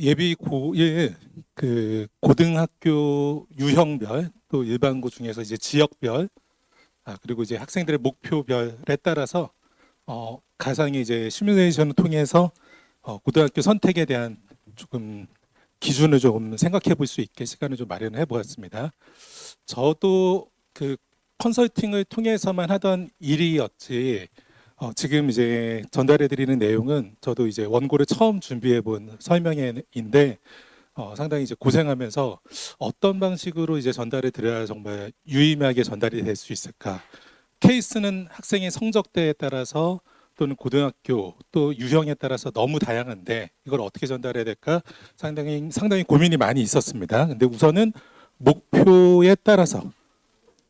예비고일 그 고등학교 유형별 또 일반고 중에서 이제 지역별 그리고 이제 학생들의 목표별에 따라서 가상의 이제 시뮬레이션을 통해서 고등학교 선택에 대한 조금 기준을 좀 생각해 볼 수 있게 시간을 좀 마련해 보았습니다. 저도 그 컨설팅을 통해서만 하던 일이었지 지금 이제 전달해 드리는 내용은 저도 이제 원고를 처음 준비해 본 설명회인데 상당히 이제 고생하면서 어떤 방식으로 이제 전달을 드려야 정말 유의미하게 전달이 될 수 있을까? 케이스는 학생의 성적대에 따라서 또는 고등학교 또 유형에 따라서 너무 다양한데 이걸 어떻게 전달해야 될까? 상당히 고민이 많이 있었습니다. 근데 우선은 목표에 따라서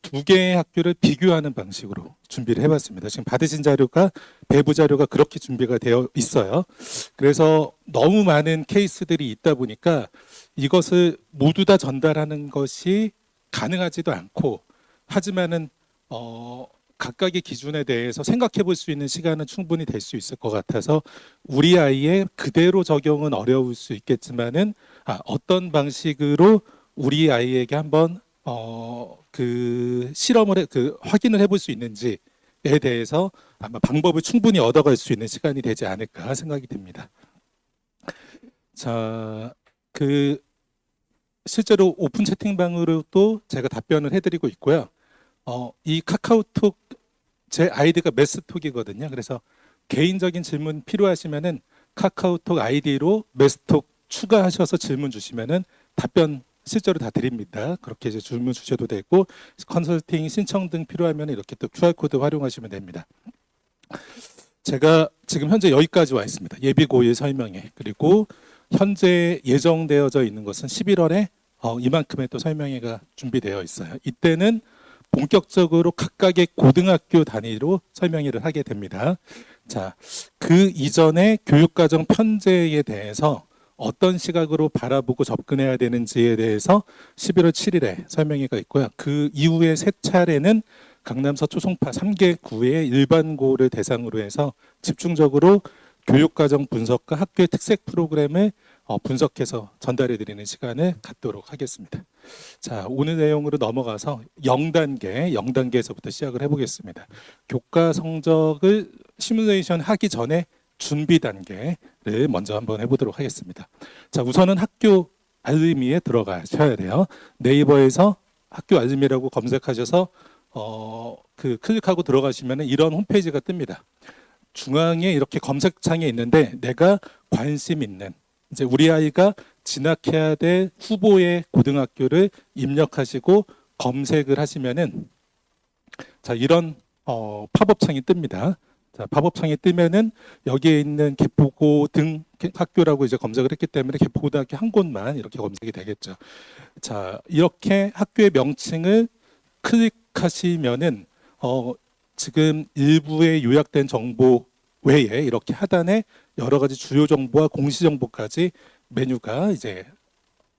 두 개의 학교를 비교하는 방식으로 준비를 해봤습니다. 지금 받으신 자료가 배부 자료가 그렇게 준비가 되어 있어요. 그래서 너무 많은 케이스들이 있다 보니까 이것을 모두 다 전달하는 것이 가능하지도 않고 하지만은 각각의 기준에 대해서 생각해 볼 수 있는 시간은 충분히 될 수 있을 것 같아서 우리 아이의 그대로 적용은 어려울 수 있겠지만은 어떤 방식으로 우리 아이에게 한번 그 실험을 확인을 해볼 수 있는지에 대해서 아마 방법을 충분히 얻어갈 수 있는 시간이 되지 않을까 생각이 듭니다. 자, 실제로 오픈 채팅방으로도 제가 답변을 해드리고 있고요. 이 카카오톡 제 아이디가 메스톡이거든요. 그래서 개인적인 질문 필요하시면은 카카오톡 아이디로 메스톡 추가하셔서 질문 주시면은 답변 실제로 다 드립니다. 그렇게 이제 질문 주셔도 되고 컨설팅 신청 등 필요하면 이렇게 또 QR코드 활용하시면 됩니다. 제가 지금 현재 여기까지 와 있습니다. 예비고일 설명회. 그리고 현재 예정되어져 있는 것은 11월에 이만큼의 또 설명회가 준비되어 있어요. 이때는 본격적으로 각각의 고등학교 단위로 설명회를 하게 됩니다. 자, 그 이전에 교육과정 편제에 대해서 어떤 시각으로 바라보고 접근해야 되는지에 대해서 11월 7일에 설명회가 있고요. 그 이후에 세 차례는 강남 서초송파 3개 구의 일반고를 대상으로 해서 집중적으로 교육과정 분석과 학교의 특색 프로그램을 분석해서 전달해 드리는 시간을 갖도록 하겠습니다. 자, 오늘 내용으로 넘어가서 0단계에서부터 시작을 해보겠습니다. 교과 성적을 시뮬레이션 하기 전에 준비 단계를 먼저 한번 해보도록 하겠습니다. 자, 우선은 학교 알림이에 들어가셔야 돼요. 네이버에서 학교 알림이라고 검색하셔서 클릭하고 들어가시면 이런 홈페이지가 뜹니다. 중앙에 이렇게 검색창에 있는데 내가 관심 있는 이제 우리 아이가 진학해야 될 후보의 고등학교를 입력하시고 검색을 하시면은 자 이런 팝업 창이 뜹니다. 자, 팝업 창이 뜨면은 여기에 있는 개포고 등 학교라고 이제 검색을 했기 때문에 개포고등학교 한 곳만 이렇게 검색이 되겠죠. 자, 이렇게 학교의 명칭을 클릭하시면은 지금 일부의 요약된 정보 외에 이렇게 하단에 여러 가지 주요 정보와 공시 정보까지 메뉴가 이제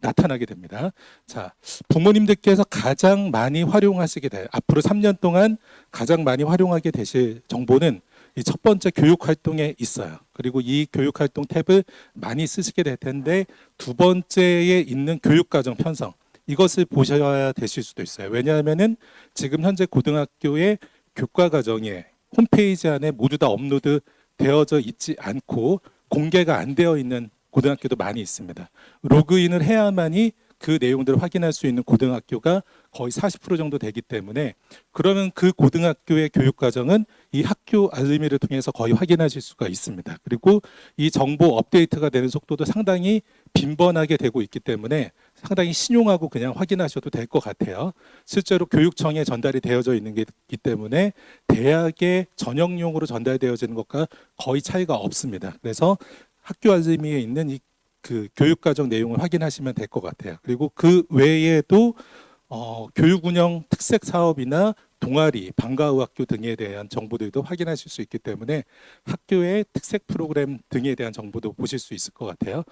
나타나게 됩니다. 자, 부모님들께서 가장 많이 활용하시게 될 앞으로 3년 동안 가장 많이 활용하게 되실 정보는 이 첫 번째 교육 활동에 있어요. 그리고 이 교육 활동 탭을 많이 쓰시게 될 텐데 두 번째에 있는 교육 과정 편성 이것을 보셔야 되실 수도 있어요. 왜냐하면은 지금 현재 고등학교의 교과 과정에 홈페이지 안에 모두 다 업로드 되어져 있지 않고 공개가 안 되어 있는 고등학교도 많이 있습니다. 로그인을 해야만이 그 내용들을 확인할 수 있는 고등학교가 거의 40% 정도 되기 때문에 그러면 그 고등학교의 교육 과정은 이 학교 알림이를 통해서 거의 확인하실 수가 있습니다. 그리고 이 정보 업데이트가 되는 속도도 상당히 빈번하게 되고 있기 때문에 상당히 신용하고 그냥 확인하셔도 될 것 같아요. 실제로 교육청에 전달이 되어져 있는 게 있기 때문에 대학의 전형용으로 전달되어지는 것과 거의 차이가 없습니다. 그래서 학교 알림이에 있는 이 교육과정 내용을 확인하시면 될 것 같아요. 그리고 그 외에도 교육운영 특색 사업이나 동아리, 방과후학교 등에 대한 정보들도 확인하실 수 있기 때문에 학교의 특색 프로그램 등에 대한 정보도 보실 수 있을 것 같아요.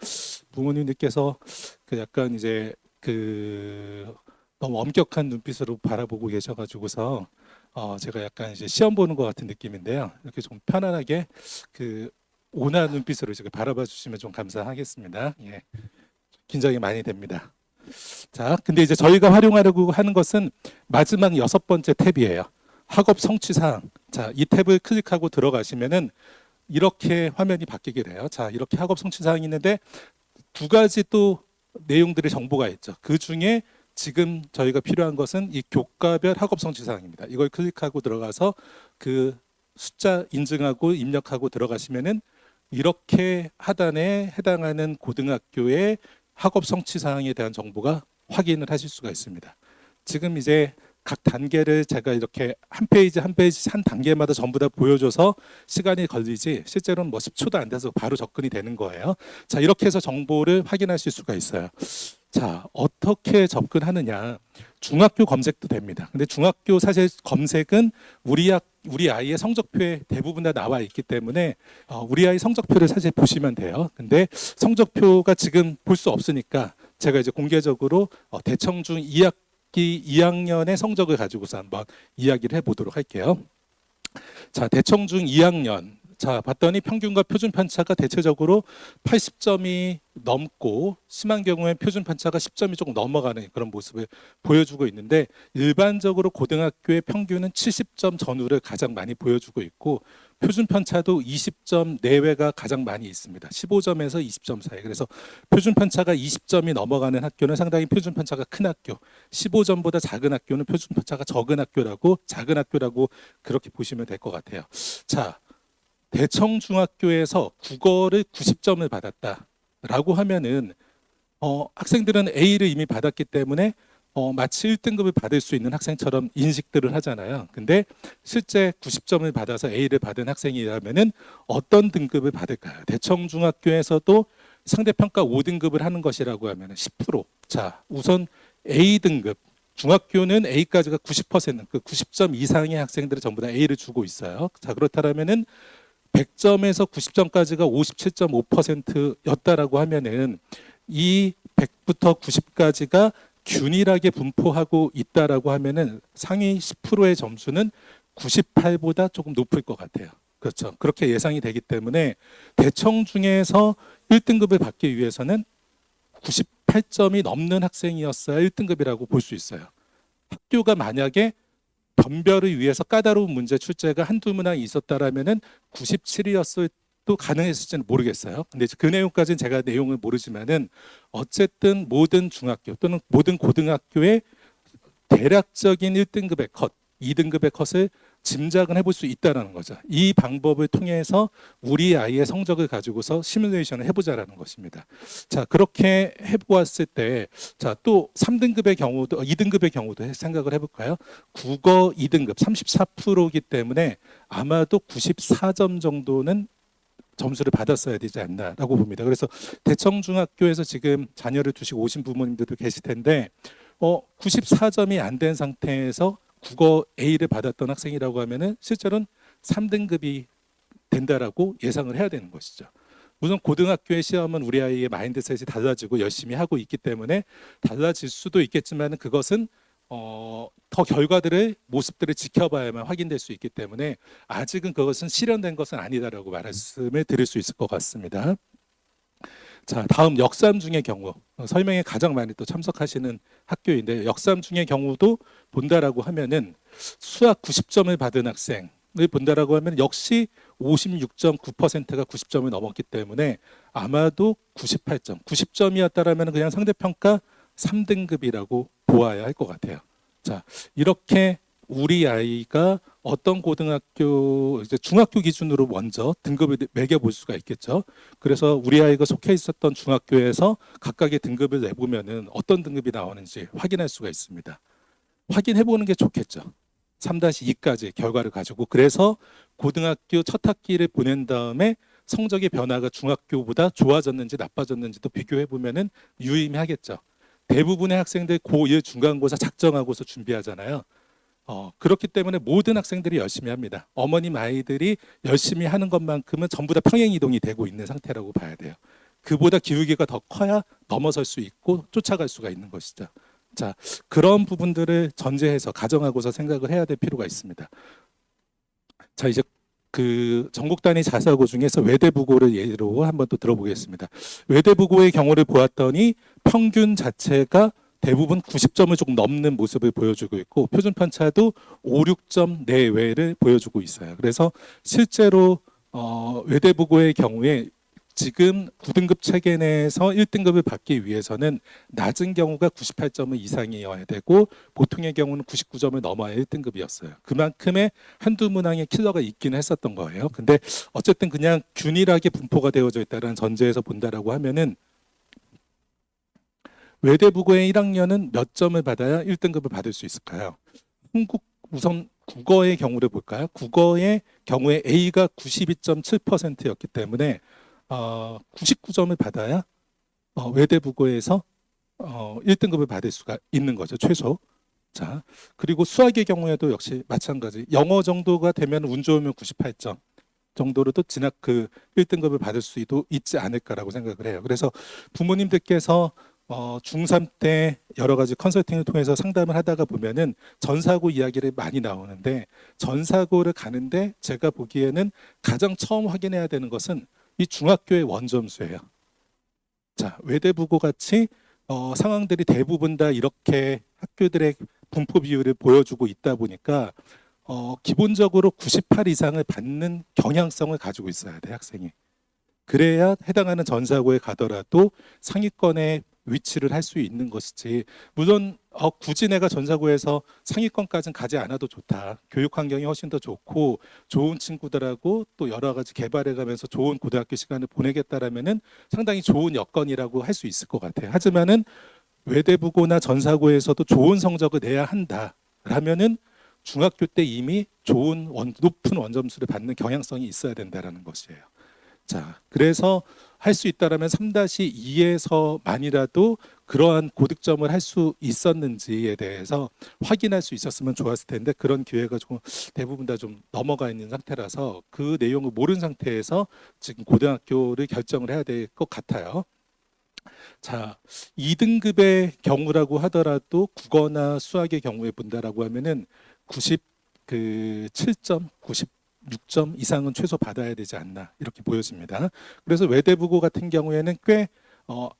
부모님들께서 약간 이제 너무 엄격한 눈빛으로 바라보고 제가 약간 이제 시험 보는 것 같은 느낌인데요. 이렇게 좀 편안하게 온화한 눈빛으로 지금 바라봐 주시면 좀 감사하겠습니다. 예, 긴장이 많이 됩니다. 자, 근데 이제 저희가 활용하려고 하는 것은 마지막 6번째 탭이에요. 학업 성취 사항. 자, 이 탭을 클릭하고 들어가시면은 이렇게 화면이 바뀌게 돼요. 자, 이렇게 학업 성취 사항이 있는데 두 가지 또 내용들의 정보가 있죠. 그 중에 지금 저희가 필요한 것은 이 교과별 학업 성취 사항입니다. 이걸 클릭하고 들어가서 그 숫자 인증하고 입력하고 들어가시면은 이렇게 하단에 해당하는 고등학교의 학업 성취 사항에 대한 정보가 확인을 하실 수가 있습니다. 지금 이제 각 단계를 제가 이렇게 한 페이지 한 페이지 한 단계마다 전부 다 보여줘서 시간이 걸리지 실제로는 뭐 10초도 안 돼서 바로 접근이 되는 거예요. 자, 이렇게 해서 정보를 확인하실 수가 있어요. 자, 어떻게 접근하느냐? 중학교 검색도 됩니다. 근데 중학교 사실 검색은 우리 아이의 성적표에 대부분 다 나와 있기 때문에 우리 아이 성적표를 사실 보시면 돼요. 근데 성적표가 지금 볼 수 없으니까 제가 이제 공개적으로 대청중 2학기 2학년의 성적을 가지고서 한번 이야기를 해보도록 할게요. 자, 대청중 2학년. 자, 봤더니 평균과 표준 편차가 대체적으로 80점이 넘고 심한 경우에 표준 편차가 10점이 조금 넘어가는 그런 모습을 보여주고 있는데 일반적으로 고등학교의 평균은 70점 전후를 가장 많이 보여주고 있고 표준 편차도 20점 내외가 가장 많이 있습니다. 15점에서 20점 사이. 그래서 표준 편차가 20점이 넘어가는 학교는 상당히 표준 편차가 큰 학교, 15점보다 작은 학교는 표준 편차가 적은 학교라고 작은 학교라고 그렇게 보시면 될 것 같아요. 자, 대청중학교에서 국어를 90점을 받았다라고 하면은 학생들은 A를 이미 받았기 때문에 마치 1등급을 받을 수 있는 학생처럼 인식들을 하잖아요. 근데 실제 90점을 받아서 A를 받은 학생이라면은 어떤 등급을 받을까요? 대청중학교에서도 상대평가 5등급을 하는 것이라고 하면 10%. 자, 우선 A등급. 중학교는 A까지가 90%, 그 90점 이상의 학생들을 전부 다 A를 주고 있어요. 자, 그렇다면은 100점에서 90점까지가 57.5%였다라고 하면은 이 100부터 90까지가 균일하게 분포하고 있다라고 하면은 상위 10%의 점수는 98보다 조금 높을 것 같아요. 그렇죠. 그렇게 예상이 되기 때문에 대청 중에서 1등급을 받기 위해서는 98점이 넘는 학생이었어야 1등급이라고 볼 수 있어요. 학교가 만약에 변별을 위해서 까다로운 문제 출제가 한두 문항 있었다라면은 97이었을 또 가능했을지는 모르겠어요. 근데 그 내용까지는 제가 내용을 모르지만은 어쨌든 모든 중학교 또는 모든 고등학교의 대략적인 1등급의 컷, 2등급의 컷을 짐작은 해볼 수 있다는 거죠. 이 방법을 통해서 우리 아이의 성적을 가지고서 시뮬레이션을 해보자라는 것입니다. 자, 그렇게 해보았을 때, 자, 또 3등급의 경우도, 2등급의 경우도 생각을 해볼까요? 국어 2등급 34%이기 때문에 아마도 94점 정도는 점수를 받았어야 되지 않나라고 봅니다. 그래서 대청중학교에서 지금 자녀를 두시고 오신 부모님들도 계실 텐데 94점이 안 된 상태에서 국어 A를 받았던 학생이라고 하면은 실제로는 3등급이 된다라고 예상을 해야 되는 것이죠. 물론 고등학교의 시험은 우리 아이의 마인드셋이 달라지고 열심히 하고 있기 때문에 달라질 수도 있겠지만 그것은 더 결과들을 모습들을 지켜봐야만 확인될 수 있기 때문에 아직은 그것은 실현된 것은 아니다라고 말씀을 드릴 수 있을 것 같습니다. 자, 다음 역삼 중의 경우 설명에 가장 많이 또 참석하시는 학교인데 역삼 중의 경우도 본다라고 하면은 수학 90점을 받은 학생을 본다라고 하면 역시 56.9%가 90점을 넘었기 때문에 아마도 98점, 90점이었다라면 그냥 상대평가 3등급이라고 보아야 할 것 같아요. 자, 이렇게 우리 아이가 어떤 고등학교, 이제 중학교 기준으로 먼저 등급을 매겨볼 수가 있겠죠. 그래서 우리 아이가 속해 있었던 중학교에서 각각의 등급을 내보면은 어떤 등급이 나오는지 확인할 수가 있습니다. 확인해 보는 게 좋겠죠. 3-2까지 결과를 가지고 그래서 고등학교 첫 학기를 보낸 다음에 성적의 변화가 중학교보다 좋아졌는지 나빠졌는지도 비교해 보면은 유의미하겠죠. 대부분의 학생들 고1 중간고사 작정하고서 준비하잖아요. 그렇기 때문에 모든 학생들이 열심히 합니다. 어머님 아이들이 열심히 하는 것만큼은 전부 다 평행 이동이 되고 있는 상태라고 봐야 돼요. 그보다 기울기가 더 커야 넘어설 수 있고 쫓아갈 수가 있는 것이죠. 자, 그런 부분들을 전제해서 가정하고서 생각을 해야 될 필요가 있습니다. 자, 이제 그 전국 단위 자사고 중에서 외대부고를 예로 한번 또 들어보겠습니다. 외대부고의 경우를 보았더니 평균 자체가 대부분 90점을 조금 넘는 모습을 보여주고 있고 표준 편차도 5, 6점 내외를 보여주고 있어요. 그래서 실제로 외대부고의 경우에 지금 9등급 체계 내에서 1등급을 받기 위해서는 낮은 경우가 98점을 이상이어야 되고 보통의 경우는 99점을 넘어야 1등급이었어요. 그만큼의 한두 문항의 킬러가 있기는 했었던 거예요. 근데 어쨌든 그냥 균일하게 분포가 되어져 있다는 전제에서 본다라고 하면은 외대부고의 1학년은 몇 점을 받아야 1등급을 받을 수 있을까요? 우선 국어의 경우를 볼까요? 국어의 경우에 A가 92.7%였기 때문에 99점을 받아야 외대부고에서 1등급을 받을 수가 있는 거죠, 최소. 자, 그리고 수학의 경우에도 역시 마찬가지. 영어 정도가 되면 운 좋으면 98점 정도로도 진학 그 1등급을 받을 수도 있지 않을까라고 생각을 해요. 그래서 부모님들께서 중3 때 여러 가지 컨설팅을 통해서 상담을 하다가 보면은 전사고 이야기를 많이 나오는데 전사고를 가는데 제가 보기에는 가장 처음 확인해야 되는 것은 이 중학교의 원점수예요. 자, 외대부고 같이 상황들이 대부분 다 이렇게 학교들의 분포 비율을 보여주고 있다 보니까 기본적으로 98 이상을 받는 경향성을 가지고 있어야 돼, 학생이. 그래야 해당하는 전사고에 가더라도 상위권에 위치를 할 수 있는 것이지. 물론 굳이 내가 전사고에서 상위권까지는 가지 않아도 좋다. 교육 환경이 훨씬 더 좋고 좋은 친구들하고 또 여러 가지 개발해가면서 좋은 고등학교 시간을 보내겠다라면은 상당히 좋은 여건이라고 할 수 있을 것 같아요. 하지만은 외대부고나 전사고에서도 좋은 성적을 내야 한다라면은 중학교 때 이미 좋은 높은 원점수를 받는 경향성이 있어야 된다라는 것이에요. 자, 그래서 할 수 있다라면 3-2에서만이라도 그러한 고득점을 할 수 있었는지에 대해서 확인할 수 있었으면 좋았을 텐데 그런 기회가 조금 대부분 다 좀 넘어가 있는 상태라서 그 내용을 모르는 상태에서 지금 고등학교를 결정을 해야 될 것 같아요. 자, 2등급의 경우라고 하더라도 국어나 수학의 경우에 본다라고 하면은 97점, 96점 이상은 최소 받아야 되지 않나 이렇게 보여집니다. 그래서 외대부고 같은 경우에는 꽤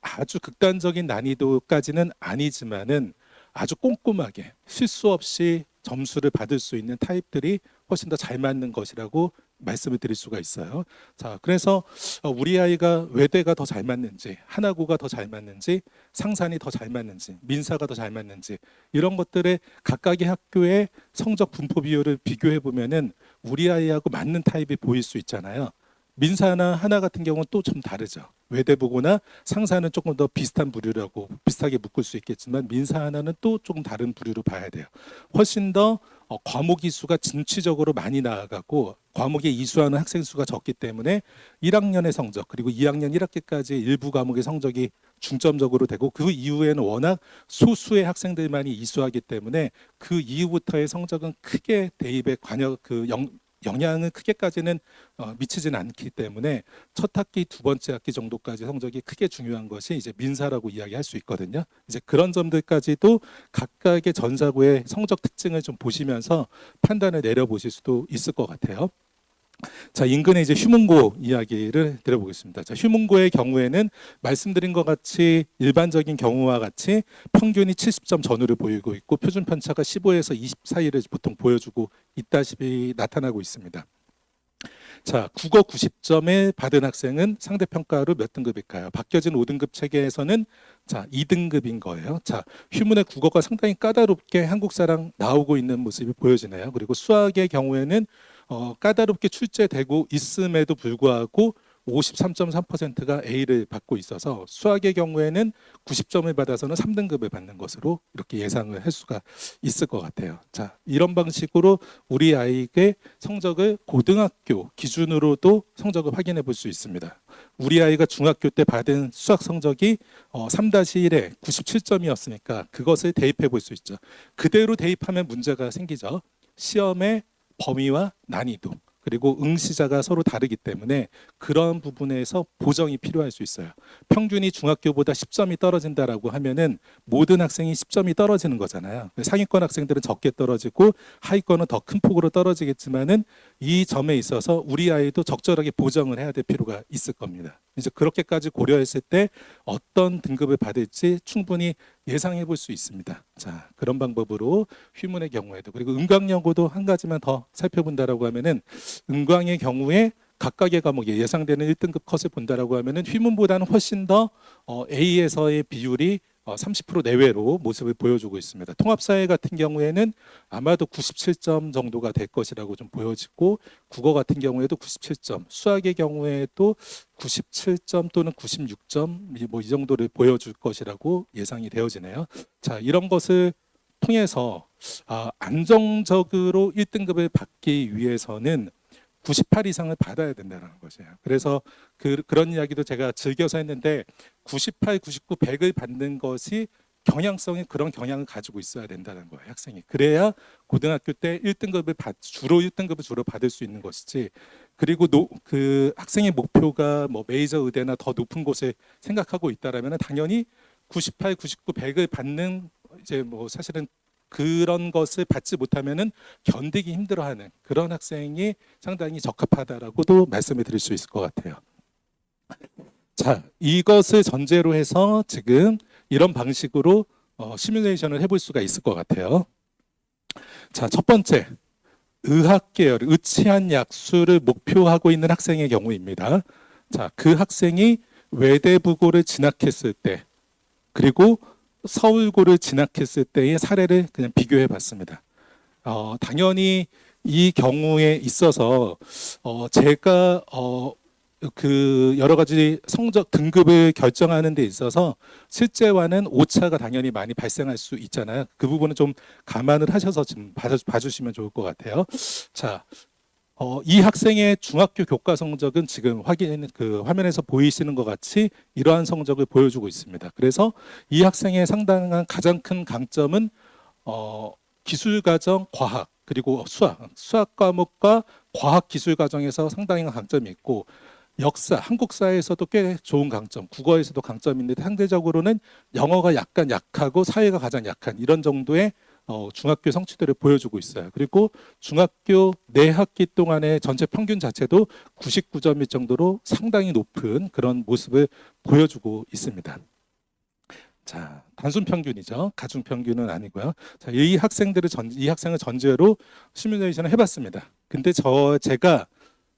아주 극단적인 난이도까지는 아니지만은 아주 꼼꼼하게 실수 없이 점수를 받을 수 있는 타입들이 훨씬 더 잘 맞는 것이라고 말씀을 드릴 수가 있어요. 자, 그래서 우리 아이가 외대가 더 잘 맞는지, 하나고가 더 잘 맞는지, 상산이 더 잘 맞는지, 민사가 더 잘 맞는지 이런 것들의 각각의 학교의 성적 분포 비율을 비교해 보면은 우리 아이하고 맞는 타입이 보일 수 있잖아요. 민사나 하나 같은 경우는 또 좀 다르죠. 외대부고나 상사는 조금 더 비슷한 부류라고 비슷하게 묶을 수 있겠지만 민사 하나는 또 조금 다른 부류로 봐야 돼요. 훨씬 더 과목 이수가 진취적으로 많이 나아가고 과목에 이수하는 학생 수가 적기 때문에 1학년의 성적 그리고 2학년 1학기까지 일부 과목의 성적이 중점적으로 되고 그 이후에는 워낙 소수의 학생들만이 이수하기 때문에 그 이후부터의 성적은 크게 대입에 영향은 크게까지는 미치진 않기 때문에 첫 학기, 두 번째 학기 정도까지 성적이 크게 중요한 것이 이제 민사라고 이야기할 수 있거든요. 이제 그런 점들까지도 각각의 전사고의 성적 특징을 좀 보시면서 판단을 내려보실 수도 있을 것 같아요. 자, 인근의 이제 휴문고 이야기를 드려보겠습니다. 자, 휴문고의 경우에는 말씀드린 것 같이 일반적인 경우와 같이 평균이 70점 전후를 보이고 있고 표준 편차가 15에서 20 사이를 보통 보여주고 있다시피 나타나고 있습니다. 자, 국어 90점을 받은 학생은 상대평가로 몇 등급일까요? 바뀌어진 5등급 체계에서는 자, 2등급인 거예요. 자, 휴문의 국어가 상당히 까다롭게 한국사랑 나오고 있는 모습이 보여지네요. 그리고 수학의 경우에는 까다롭게 출제되고 있음에도 불구하고 53.3%가 A를 받고 있어서 수학의 경우에는 90점을 받아서는 3등급을 받는 것으로 이렇게 예상을 할 수가 있을 것 같아요. 자, 이런 방식으로 우리 아이의 성적을 고등학교 기준으로도 성적을 확인해 볼 수 있습니다. 우리 아이가 중학교 때 받은 수학 성적이 3-1에 97점이었으니까 그것을 대입해 볼 수 있죠. 그대로 대입하면 문제가 생기죠. 시험의 범위와 난이도 그리고 응시자가 서로 다르기 때문에 그런 부분에서 보정이 필요할 수 있어요. 평균이 중학교보다 10점이 떨어진다라고 하면은 모든 학생이 10점이 떨어지는 거잖아요. 상위권 학생들은 적게 떨어지고 하위권은 더 큰 폭으로 떨어지겠지만은 이 점에 있어서 우리 아이도 적절하게 보정을 해야 될 필요가 있을 겁니다. 이제 그렇게까지 고려했을 때 어떤 등급을 받을지 충분히 예상해 볼 수 있습니다. 자, 그런 방법으로 휘문의 경우에도, 그리고 은광여고도 한 가지만 더 살펴본다라고 하면은 은광의 경우에 각각의 과목에 예상되는 1등급 컷을 본다라고 하면은 휘문보다는 훨씬 더 A에서의 비율이 30% 내외로 모습을 보여주고 있습니다. 통합사회 같은 경우에는 아마도 97점 정도가 될 것이라고 좀 보여지고, 국어 같은 경우에도 97점, 수학의 경우에도 97점 또는 96점 뭐 이 정도를 보여줄 것이라고 예상이 되어지네요. 자, 이런 것을 통해서 안정적으로 1등급을 받기 위해서는 98 이상을 받아야 된다는 것이에요. 그래서 그런 이야기도 제가 즐겨서 했는데 98, 99, 100을 받는 것이 경향성이 그런 경향을 가지고 있어야 된다는 거예요, 학생이. 그래야 고등학교 때 1등급을 주로 1등급을 주로 받을 수 있는 것이지. 그리고 그 학생의 목표가 뭐 메이저 의대나 더 높은 곳을 생각하고 있다라면 당연히 98, 99, 100을 받는 이제 뭐 사실은 그런 것을 받지 못하면은 견디기 힘들어하는 그런 학생이 상당히 적합하다라고도 말씀을 드릴 수 있을 것 같아요. 자, 이것을 전제로 해서 지금 이런 방식으로 시뮬레이션을 해볼 수가 있을 것 같아요. 자, 첫 번째, 의학 계열, 의치한 약수를 목표하고 있는 학생의 경우입니다. 자, 그 학생이 외대부고를 진학했을 때, 그리고 서울고를 진학했을 때의 사례를 그냥 비교해 봤습니다. 당연히 이 경우에 있어서 제가 그 여러 가지 성적 등급을 결정하는 데 있어서 실제와는 오차가 당연히 많이 발생할 수 있잖아요. 그 부분은 좀 감안을 하셔서 좀 봐주시면 좋을 것 같아요. 자, 이 학생의 중학교 교과 성적은 지금 그 화면에서 보이시는 것 같이 이러한 성적을 보여주고 있습니다. 그래서 이 학생의 상당한 가장 큰 강점은 기술과정, 과학, 그리고 수학 과목과 과학 기술 과정에서 상당히 강점이 있고, 역사, 한국사에서도 꽤 좋은 강점, 국어에서도 강점이 있는데 상대적으로는 영어가 약간 약하고 사회가 가장 약한 이런 정도의 중학교 성취도를 보여주고 있어요. 그리고 중학교 4학기 동안의 전체 평균 자체도 99점일 정도로 상당히 높은 그런 모습을 보여주고 있습니다. 자, 단순 평균이죠. 가중 평균은 아니고요. 자, 이 학생을 전제로 시뮬레이션을 해봤습니다. 근데 제가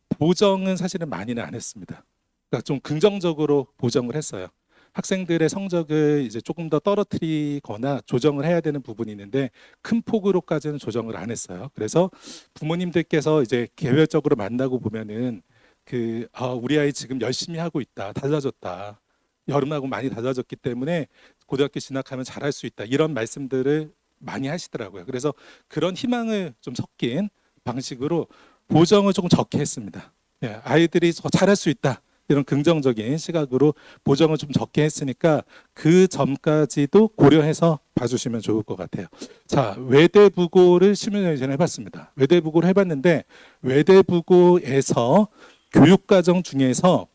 보정은 사실은 많이는 안 했습니다. 그러니까 좀 긍정적으로 보정을 했어요. 학생들의 성적을 이제 조금 더 떨어뜨리거나 조정을 해야 되는 부분이 있는데 큰 폭으로까지는 조정을 안 했어요. 그래서 부모님들께서 이제 개별적으로 만나고 보면은 우리 아이 지금 열심히 하고 있다, 달라졌다, 여름하고 많이 달라졌기 때문에 고등학교 진학하면 잘할 수 있다, 이런 말씀들을 많이 하시더라고요. 그래서 그런 희망을 좀 섞인 방식으로 보정을 조금 적게 했습니다. 아이들이 더 잘할 수 있다, 이런 긍정적인 시각으로 보정을 좀 적게 했으니까 그 점까지도 고려해서 봐주시면 좋을 것 같아요. 자, 외대부고를 시뮬레이션 해봤습니다. 외대부고를 해봤는데 외대부고에서 교육과정 중에서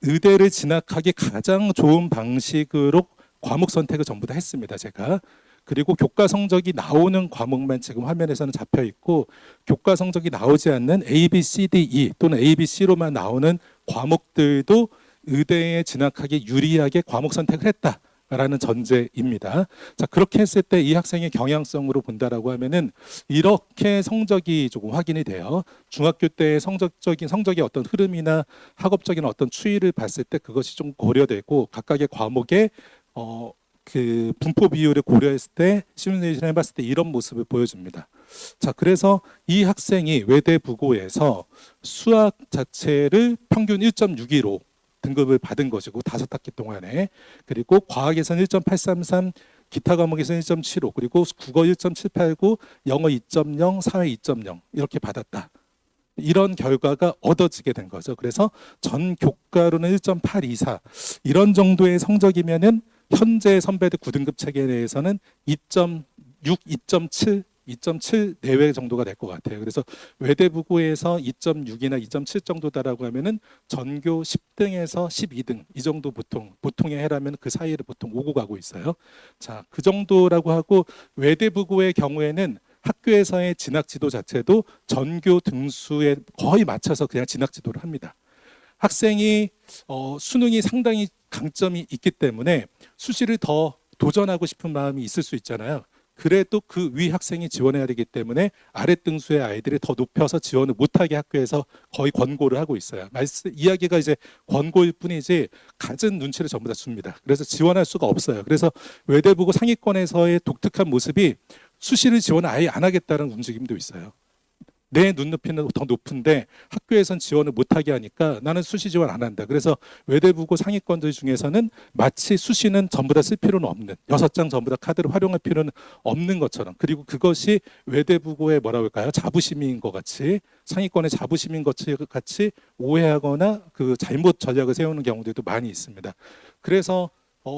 의대를 진학하기 가장 좋은 방식으로 과목 선택을 전부 다 했습니다, 제가. 그리고 교과 성적이 나오는 과목만 지금 화면에서는 잡혀 있고, 교과 성적이 나오지 않는 A, B, C, D, E 또는 A, B, C로만 나오는 과목들도 의대에 진학하기 유리하게 과목 선택을 했다라는 전제입니다. 자, 그렇게 했을 때 이 학생의 경향성으로 본다라고 하면은 이렇게 성적이 조금 확인이 돼요. 중학교 때 성적의 어떤 흐름이나 학업적인 어떤 추이를 봤을 때 그것이 좀 고려되고, 각각의 과목에 그 분포 비율을 고려했을 때 시뮬레이션 해봤을 때 이런 모습을 보여줍니다. 자, 그래서 이 학생이 외대부고에서 수학 자체를 평균 1.62로 등급을 받은 것이고 5학기 동안에, 그리고 과학에서는 1.833, 기타 과목에서는 1.75, 그리고 국어 1.789, 영어 2.0, 사회 2.0 이렇게 받았다. 이런 결과가 얻어지게 된 거죠. 그래서 전 교과로는 1.824 이런 정도의 성적이면은 현재 선배들 9등급 체계 내에서는 2.6, 2.7 2.7 내외 정도가 될 것 같아요. 그래서 외대부고에서 2.6이나 2.7 정도다라고 하면은 전교 10등에서 12등 이 정도 보통의 해라면 그 사이를 보통 오고 가고 있어요. 자, 그 정도라고 하고 외대부고의 경우에는 학교에서의 진학 지도 자체도 전교 등수에 거의 맞춰서 그냥 진학 지도를 합니다. 학생이 수능이 상당히 강점이 있기 때문에 수시를 더 도전하고 싶은 마음이 있을 수 있잖아요. 그래도 그 위 학생이 지원해야 되기 때문에 아래 등수의 아이들이 더 높여서 지원을 못하게 학교에서 거의 권고를 하고 있어요. 이야기가 이제 권고일 뿐이지 갖은 눈치를 전부 다 줍니다. 그래서 지원할 수가 없어요. 그래서 외대부고 상위권에서의 독특한 모습이 수시를 지원을 아예 안 하겠다는 움직임도 있어요. 내 눈높이는 더 높은데 학교에선 지원을 못하게 하니까 나는 수시 지원 안 한다. 그래서 외대부고 상위권들 중에서는 마치 수시는 전부 다 쓸 필요는 없는 6장 전부 다 카드를 활용할 필요는 없는 것처럼, 그리고 그것이 외대부고의 뭐라고 할까요? 자부심인 것 같이, 상위권의 자부심인 것 같이 오해하거나 그 잘못 전략을 세우는 경우들도 많이 있습니다. 그래서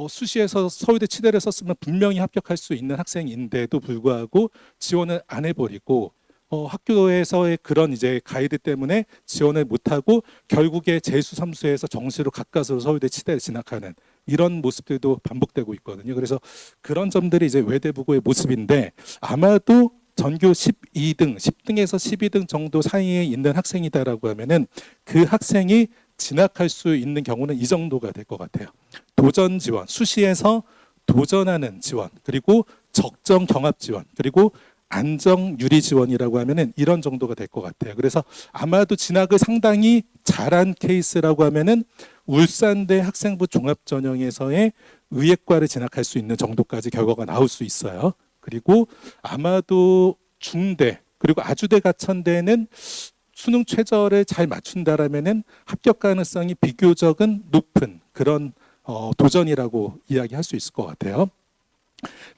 수시에서 서울대 치대를 썼으면 분명히 합격할 수 있는 학생인데도 불구하고 지원을 안 해버리고 학교에서의 그런 이제 가이드 때문에 지원을 못하고 결국에 재수 삼수에서 정시로 가까스로 서울대 치대에 진학하는 이런 모습들도 반복되고 있거든요. 그래서 그런 점들이 이제 외대부고의 모습인데, 아마도 전교 12등, 10등에서 12등 정도 사이에 있는 학생이다라고 하면은 그 학생이 진학할 수 있는 경우는 이 정도가 될 것 같아요. 도전 지원, 수시에서 도전하는 지원, 그리고 적정 경합 지원, 그리고 안정 유리 지원이라고 하면은 이런 정도가 될 것 같아요. 그래서 아마도 진학을 상당히 잘한 케이스라고 하면은 울산대 학생부 종합전형에서의 의예과를 진학할 수 있는 정도까지 결과가 나올 수 있어요. 그리고 아마도 중대 그리고 아주대 가천대는 수능 최저를 잘 맞춘다라면은 합격 가능성이 비교적은 높은 그런 도전이라고 이야기할 수 있을 것 같아요.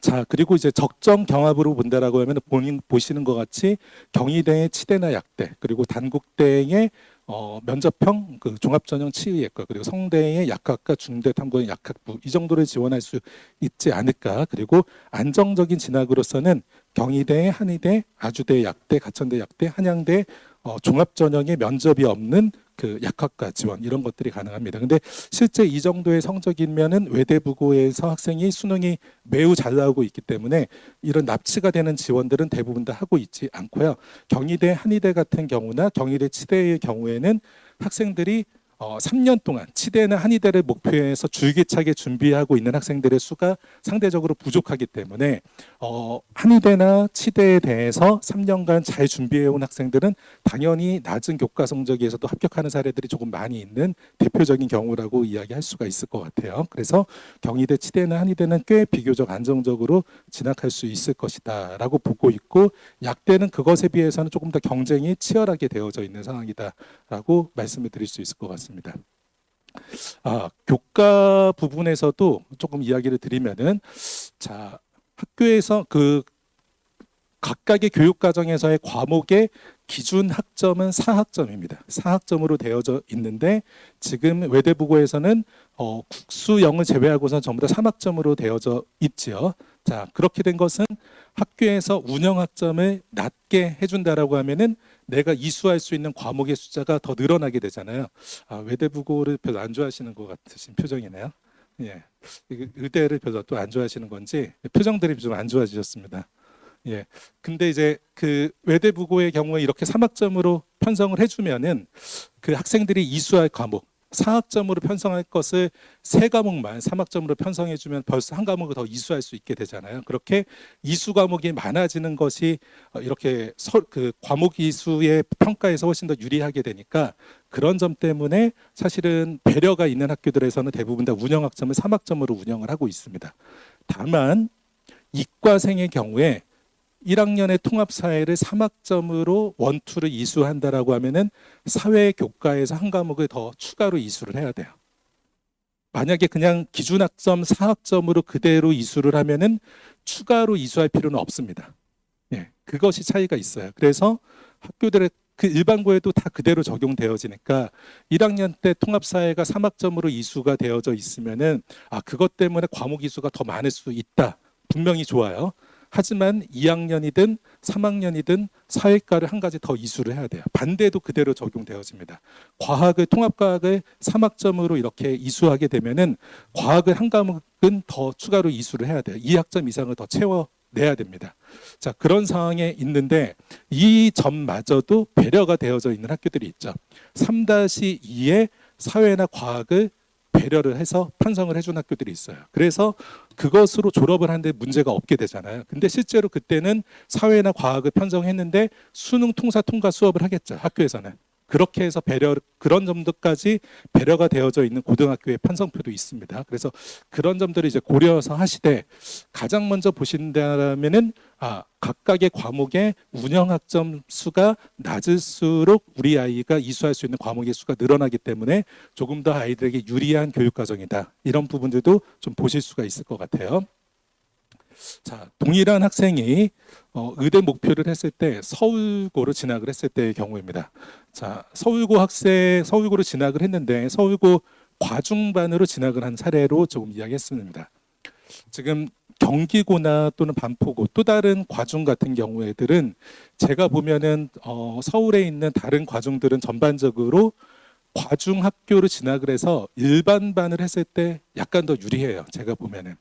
자, 그리고 이제 적정 경합으로 본다라고 하면 본인 보시는 것 같이 경희대의 치대나 약대, 그리고 단국대의 면접형 그 종합전형 치의예과, 그리고 성대의 약학과 중대 탐구의 약학부 이 정도를 지원할 수 있지 않을까. 그리고 안정적인 진학으로서는 경희대, 한의대, 아주대 약대, 가천대 약대, 한양대 종합전형에 면접이 없는 그 약학과 지원 이런 것들이 가능합니다. 근데 실제 이 정도의 성적이면은 외대부고에서 학생이 수능이 매우 잘 나오고 있기 때문에 이런 납치가 되는 지원들은 대부분 다 하고 있지 않고요. 경희대, 한의대 같은 경우나 경희대, 치대의 경우에는 학생들이 3년 동안 치대나 한의대를 목표해서 줄기차게 준비하고 있는 학생들의 수가 상대적으로 부족하기 때문에 한의대나 치대에 대해서 3년간 잘 준비해온 학생들은 당연히 낮은 교과 성적에서도 합격하는 사례들이 조금 많이 있는 대표적인 경우라고 이야기할 수가 있을 것 같아요. 그래서 경희대, 치대나 한의대는 꽤 비교적 안정적으로 진학할 수 있을 것이다라고 보고 있고, 약대는 그것에 비해서는 조금 더 경쟁이 치열하게 되어져 있는 상황이다라고 말씀을 드릴 수 있을 것 같습니다. 교과 부분에서도 조금 이야기를 드리면은, 자, 학교에서 그 각각의 교육 과정에서의 과목의 기준 학점은 4학점입니다. 4학점으로 되어져 있는데 지금 외대부고에서는 국수영을 제외하고서 전부 다 3학점으로 되어져 있지요. 자, 그렇게 된 것은 학교에서 운영학점을 낮게 해준다라고 하면은 내가 이수할 수 있는 과목의 숫자가 더 늘어나게 되잖아요. 외대부고를 별로 안 좋아하시는 것 같으신 표정이네요. 예, 의대를 별로 또 안 좋아하시는 건지 표정들이 좀 안 좋아지셨습니다. 예. 근데 이제 그 외대부고의 경우에 이렇게 3학점으로 편성을 해주면은 그 학생들이 이수할 과목 4학점으로 편성할 것을 3과목만 3학점으로 편성해주면 벌써 한 과목을 더 이수할 수 있게 되잖아요. 그렇게 이수 과목이 많아지는 것이 이렇게 그 과목 이수의 평가에서 훨씬 더 유리하게 되니까, 그런 점 때문에 사실은 배려가 있는 학교들에서는 대부분 다 운영학점을 3학점으로 운영을 하고 있습니다. 다만 이과생의 경우에 1학년의 통합사회를 3학점으로 원투를 이수한다라고 하면은 사회교과에서 한 과목을 더 추가로 이수를 해야 돼요. 만약에 그냥 기준학점 4학점으로 그대로 이수를 하면은 추가로 이수할 필요는 없습니다. 예, 그것이 차이가 있어요. 그래서 학교들의 그 일반고에도 다 그대로 적용되어지니까 1학년 때 통합사회가 3학점으로 이수가 되어져 있으면은 그것 때문에 과목 이수가 더 많을 수 있다. 분명히 좋아요. 하지만 2학년이든 3학년이든 사회과를 한 가지 더 이수를 해야 돼요. 반대도 그대로 적용되어집니다. 과학을 통합과학을 3학점으로 이렇게 이수하게 되면은 과학을 한 과목은 더 추가로 이수를 해야 돼요. 2학점 이상을 더 채워내야 됩니다. 자, 그런 상황에 있는데 이 점마저도 배려가 되어져 있는 학교들이 있죠. 3-2의 사회나 과학을 배려를 해서 편성을 해준 학교들이 있어요. 그래서 그것으로 졸업을 하는데 문제가 없게 되잖아요. 근데 실제로 그때는 사회나 과학을 편성했는데 수능 통사 통과 수업을 하겠죠. 학교에서는. 그렇게 해서 그런 점들까지 배려가 되어져 있는 고등학교의 편성표도 있습니다. 그래서 그런 점들을 이제 고려해서 하시되 가장 먼저 보신다면은 각각의 과목의 운영학점 수가 낮을수록 우리 아이가 이수할 수 있는 과목의 수가 늘어나기 때문에 조금 더 아이들에게 유리한 교육 과정이다. 이런 부분들도 좀 보실 수가 있을 것 같아요. 자, 동일한 학생이 의대 목표를 했을 때 서울고로 진학을 했을 때의 경우입니다. 자, 서울고로 진학을 했는데 서울고 과중반으로 진학을 한 사례로 조금 이야기했습니다. 지금 경기고나 또는 반포고 또 다른 과중 같은 경우에들은 제가 보면은 서울에 있는 다른 과중들은 전반적으로 과중 학교로 진학을 해서 일반반을 했을 때 약간 더 유리해요. 제가 보면은.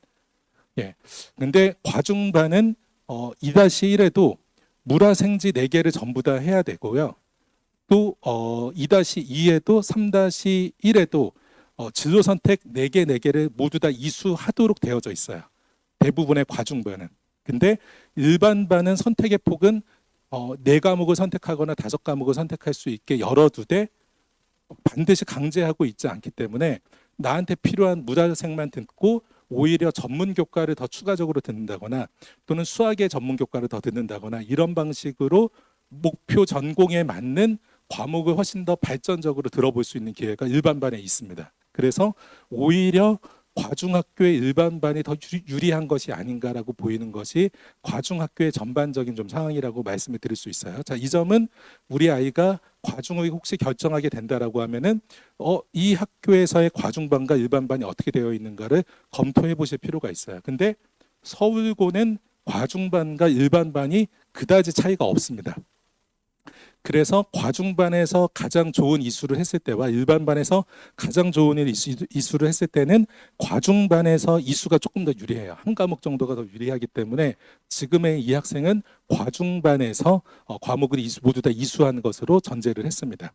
예. 근데 과중반은 2-1에도 물화생지 4개를 전부 다 해야 되고요. 또 2-2에도 3-1에도 진로 선택 4개를 모두 다 이수하도록 되어져 있어요. 대부분의 과중반은. 근데 일반반은 선택의 폭은 4과목을 선택하거나 5과목을 선택할 수 있게 열어두되 반드시 강제하고 있지 않기 때문에 나한테 필요한 물화생만 듣고 오히려 전문 교과를 더 추가적으로 듣는다거나 또는 수학의 전문 교과를 더 듣는다거나 이런 방식으로 목표 전공에 맞는 과목을 훨씬 더 발전적으로 들어볼 수 있는 기회가 일반반에 있습니다. 그래서 오히려 과중학교의 일반반이 더 유리한 것이 아닌가라고 보이는 것이 과중학교의 전반적인 좀 상황이라고 말씀을 드릴 수 있어요. 자, 이 점은 우리 아이가 과중을 혹시 결정하게 된다라고 하면은 이 학교에서의 과중반과 일반반이 어떻게 되어 있는가를 검토해 보실 필요가 있어요. 근데 서울고는 과중반과 일반반이 그다지 차이가 없습니다. 그래서 과중반에서 가장 좋은 이수를 했을 때와 일반반에서 가장 좋은 이수를 했을 때는 과중반에서 이수가 조금 더 유리해요. 한 과목 정도가 더 유리하기 때문에 지금의 이 학생은 과중반에서 과목을 모두 다 이수한 것으로 전제를 했습니다.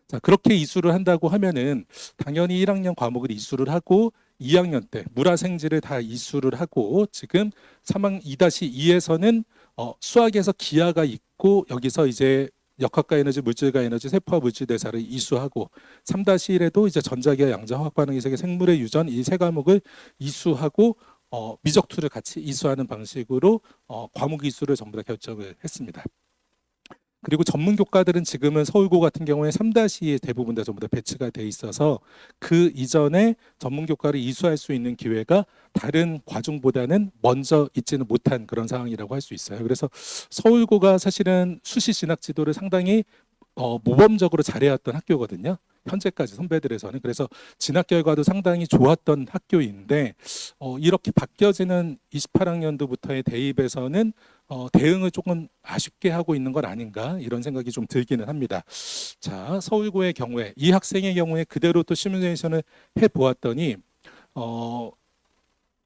자, 그렇게 이수를 한다고 하면은 당연히 1학년 과목을 이수를 하고 2학년 때 물화생지를 다 이수를 하고 지금 2-2에서는 수학에서 기하가 있고 여기서 이제 역학과 에너지, 물질과 에너지, 세포와 물질 대사를 이수하고 3-1에도 이제 전자기하, 양자화학 반응 이색의 생물의 유전 이 3과목을 이수하고 미적투를 같이 이수하는 방식으로 과목 이수를 전부 다 결정을 했습니다. 그리고 전문 교과들은 지금은 서울고 같은 경우에 3-2에 대부분 다 전부 다 배치가 돼 있어서 그 이전에 전문 교과를 이수할 수 있는 기회가 다른 과중보다는 먼저 있지는 못한 그런 상황이라고 할 수 있어요. 그래서 서울고가 사실은 수시 진학 지도를 상당히 모범적으로 잘해왔던 학교거든요. 현재까지 선배들에서는. 그래서 진학 결과도 상당히 좋았던 학교인데 이렇게 바뀌어지는 28학년도부터의 대입에서는 대응을 조금 아쉽게 하고 있는 건 아닌가 이런 생각이 좀 들기는 합니다. 자, 서울고의 경우에 이 학생의 경우에 그대로 또 시뮬레이션을 해보았더니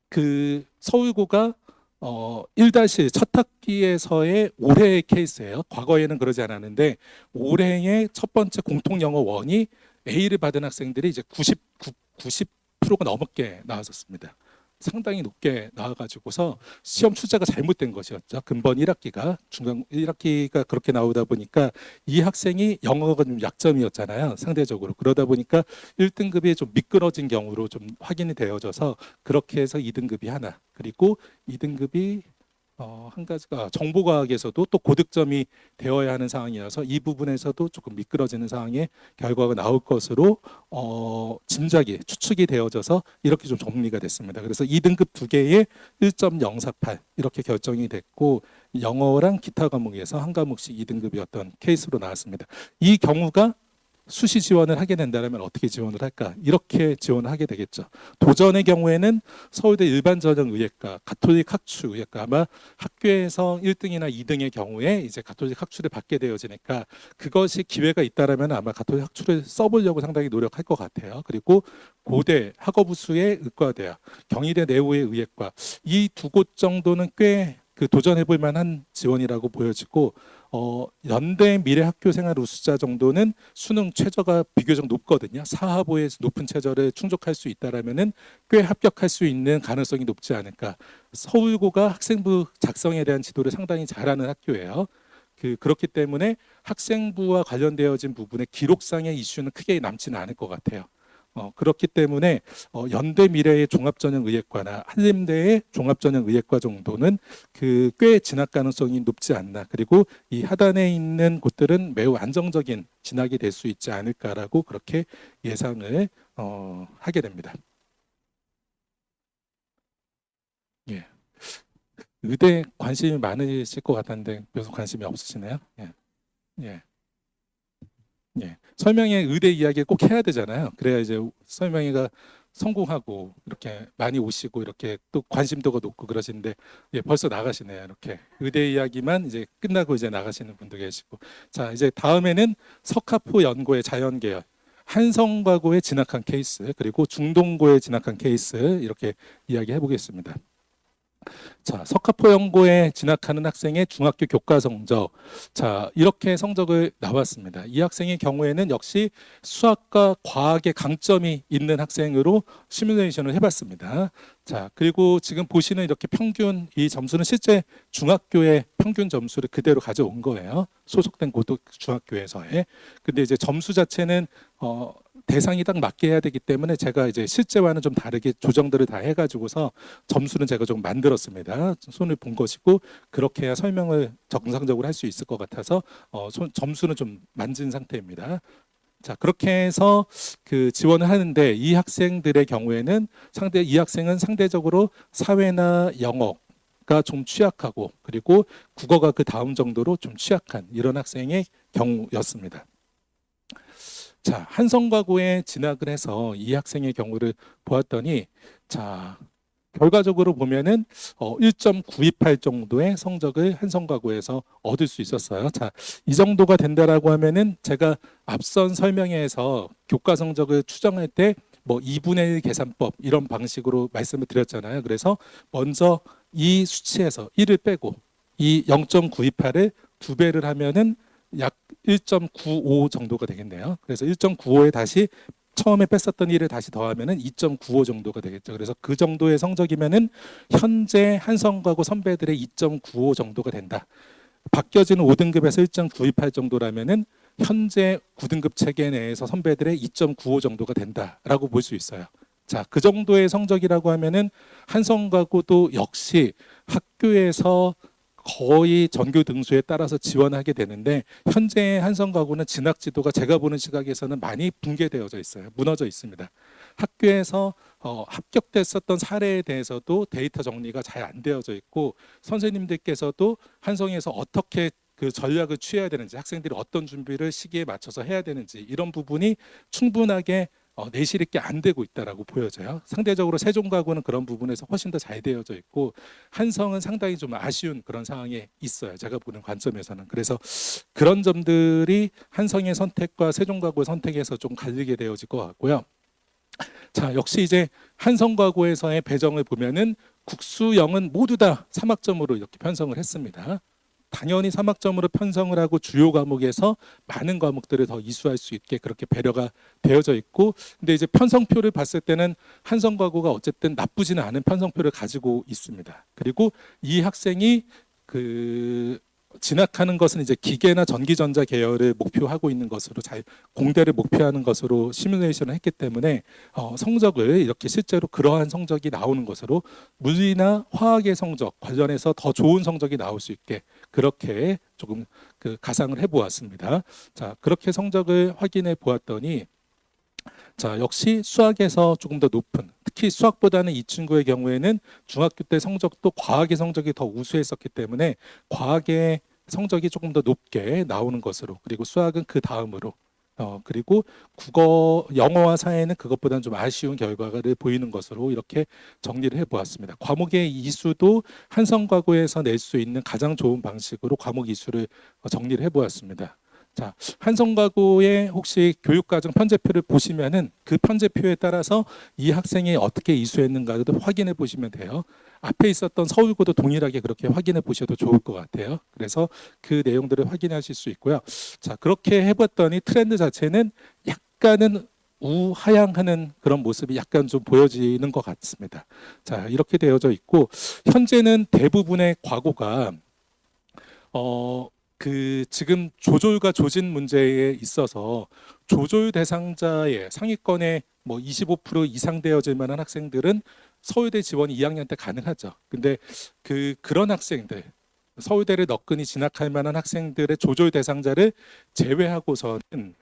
그 서울고가 1-1 첫 학기에서의 올해의 케이스예요. 과거에는 그러지 않았는데 올해의 첫 번째 공통 영어 원이 A를 받은 학생들이 이제 90%가 넘게 나왔었습니다. 상당히 높게 나와가지고서 시험 출제가 잘못된 것이었죠. 근본 1학기가 중간 1학기가 그렇게 나오다 보니까 이 학생이 영어가 좀 약점이었잖아요. 상대적으로. 그러다 보니까 1등급이 좀 미끄러진 경우로 좀 확인이 되어져서 그렇게 해서 2등급이 하나 그리고 2등급이 한 가지가 정보과학에서도 또 고득점이 되어야 하는 상황이어서 이 부분에서도 조금 미끄러지는 상황의 결과가 나올 것으로 추측이 되어져서 이렇게 좀 정리가 됐습니다. 그래서 2등급 2개에 1.048 이렇게 결정이 됐고 영어랑 기타 과목에서 한 과목씩 2등급이었던 케이스로 나왔습니다. 이 경우가 수시 지원을 하게 된다면 어떻게 지원을 할까? 이렇게 지원을 하게 되겠죠. 도전의 경우에는 서울대 일반전형의예과, 가톨릭 학추의예과 아마 학교에서 1등이나 2등의 경우에 이제 가톨릭 학추를 받게 되어지니까 그것이 기회가 있다라면 아마 가톨릭 학추를 써보려고 상당히 노력할 것 같아요. 그리고 고대, 학업우수의 의과대학, 경희대 내우의 의예과 이 두 곳 정도는 꽤 그 도전해볼 만한 지원이라고 보여지고 연대 미래학교생활 우수자 정도는 수능 최저가 비교적 높거든요. 사하보의 높은 최저를 충족할 수 있다라면은 꽤 합격할 수 있는 가능성이 높지 않을까. 서울고가 학생부 작성에 대한 지도를 상당히 잘하는 학교예요. 그렇기 때문에 학생부와 관련되어진 부분에 기록상의 이슈는 크게 남지는 않을 것 같아요. 그렇기 때문에 연대 미래의 종합전형의예과나 한림대의 종합전형의예과 정도는 꽤 진학 가능성이 높지 않나. 그리고 이 하단에 있는 곳들은 매우 안정적인 진학이 될 수 있지 않을까라고 그렇게 예상을 하게 됩니다. 예. 의대 관심이 많으실 것 같았는데 별로 관심이 없으시네요. 예. 예. 예. 설명회 의대 이야기 꼭 해야 되잖아요. 그래야 이제 설명회가 성공하고 이렇게 많이 오시고 이렇게 또 관심도가 높고 그러시는데 예, 벌써 나가시네요. 이렇게 의대 이야기만 이제 끝나고 이제 나가시는 분도 계시고 자 이제 다음에는 석하포 연고의 자연계열 한성과고에 진학한 케이스 그리고 중동고에 진학한 케이스 이렇게 이야기해 보겠습니다. 자, 석가포연고에 진학하는 학생의 중학교 교과 성적. 자, 이렇게 성적을 나왔습니다. 이 학생의 경우에는 역시 수학과 과학에 강점이 있는 학생으로 시뮬레이션을 해봤습니다. 자, 그리고 지금 보시는 이렇게 평균, 이 점수는 실제 중학교의 평균 점수를 그대로 가져온 거예요. 소속된 고등 중학교에서의. 근데 이제 점수 자체는 대상이 딱 맞게 해야 되기 때문에 제가 이제 실제와는 좀 다르게 조정들을 다 해가지고서 점수는 제가 좀 만들었습니다. 손을 본 것이고 그렇게 해야 설명을 정상적으로 할 수 있을 것 같아서 점수는 좀 만진 상태입니다. 자 그렇게 해서 지원을 하는데 이 학생들의 경우에는 이 학생은 상대적으로 사회나 영어가 좀 취약하고 그리고 국어가 그 다음 정도로 좀 취약한 이런 학생의 경우였습니다. 자, 한성과고에 진학을 해서 이 학생의 경우를 보았더니 자, 결과적으로 보면은 1.928 정도의 성적을 한성과고에서 얻을 수 있었어요. 자, 이 정도가 된다라고 하면은 제가 앞선 설명회에서 교과 성적을 추정할 때 뭐 2분의 1 계산법 이런 방식으로 말씀을 드렸잖아요. 그래서 먼저 이 수치에서 1을 빼고 이 0.928을 2배를 하면은 약 1.95 정도가 되겠네요. 그래서 1.95에 다시 처음에 뺐었던 1을 다시 더하면은 2.95 정도가 되겠죠. 그래서 그 정도의 성적이면은 현재 한성과고 선배들의 2.95 정도가 된다. 바뀌어지는 5등급에서 1.928 정도라면은 현재 9등급 체계 내에서 선배들의 2.95 정도가 된다라고 볼 수 있어요. 자, 그 정도의 성적이라고 하면은 한성과고도 역시 학교에서 거의 전교 등수에 따라서 지원하게 되는데 현재 한성과고는 진학 지도가 제가 보는 시각에서는 많이 붕괴되어져 있어요. 무너져 있습니다. 학교에서 합격됐었던 사례에 대해서도 데이터 정리가 잘 안 되어져 있고 선생님들께서도 한성에서 어떻게 그 전략을 취해야 되는지 학생들이 어떤 준비를 시기에 맞춰서 해야 되는지 이런 부분이 충분하게 내실 있게 안 되고 있다라고 보여져요. 상대적으로 세종과고는 그런 부분에서 훨씬 더 잘 되어져 있고 한성은 상당히 좀 아쉬운 그런 상황에 있어요. 제가 보는 관점에서는. 그래서 그런 점들이 한성의 선택과 세종과고의 선택에서 좀 갈리게 되어질 것 같고요. 자, 역시 이제 한성과고에서의 배정을 보면은 국수영은 모두 다 3학점으로 이렇게 편성을 했습니다. 당연히 3학점으로 편성을 하고 주요 과목에서 많은 과목들을 더 이수할 수 있게 그렇게 배려가 되어져 있고 근데 이제 편성표를 봤을 때는 한성과고가 어쨌든 나쁘지는 않은 편성표를 가지고 있습니다. 그리고 이 학생이 진학하는 것은 이제 기계나 전기전자 계열을 목표하고 있는 것으로 공대를 목표하는 것으로 시뮬레이션을 했기 때문에 성적을 이렇게 실제로 그러한 성적이 나오는 것으로 물리나 화학의 성적 관련해서 더 좋은 성적이 나올 수 있게 그렇게 조금 가상을 해보았습니다. 자, 그렇게 성적을 확인해 보았더니 자, 역시 수학에서 조금 더 높은 특히 수학보다는 이 친구의 경우에는 중학교 때 성적도 과학의 성적이 더 우수했었기 때문에 과학의 성적이 조금 더 높게 나오는 것으로 그리고 수학은 그 다음으로 그리고 국어, 영어와 사회는 그것보다는 좀 아쉬운 결과를 보이는 것으로 이렇게 정리를 해보았습니다. 과목의 이수도 한성과고에서 낼 수 있는 가장 좋은 방식으로 과목 이수를 정리를 해보았습니다. 자, 한성과고의 혹시 교육과정 편제표를 보시면은 그 편제표에 따라서 이 학생이 어떻게 이수했는가도 확인해 보시면 돼요. 앞에 있었던 서울고도 동일하게 그렇게 확인해 보셔도 좋을 것 같아요. 그래서 그 내용들을 확인하실 수 있고요. 자, 그렇게 해봤더니 트렌드 자체는 약간은 우하향하는 그런 모습이 약간 좀 보여지는 것 같습니다. 자, 이렇게 되어져 있고 현재는 대부분의 과고가 지금 조졸과 조진 문제에 있어서 조졸 대상자의 상위권에 뭐 25% 이상 되어질 만한 학생들은 서울대 지원이 2학년 때 가능하죠. 근데 그런 학생들, 서울대를 너끈히 진학할 만한 학생들의 조졸 대상자를 제외하고서는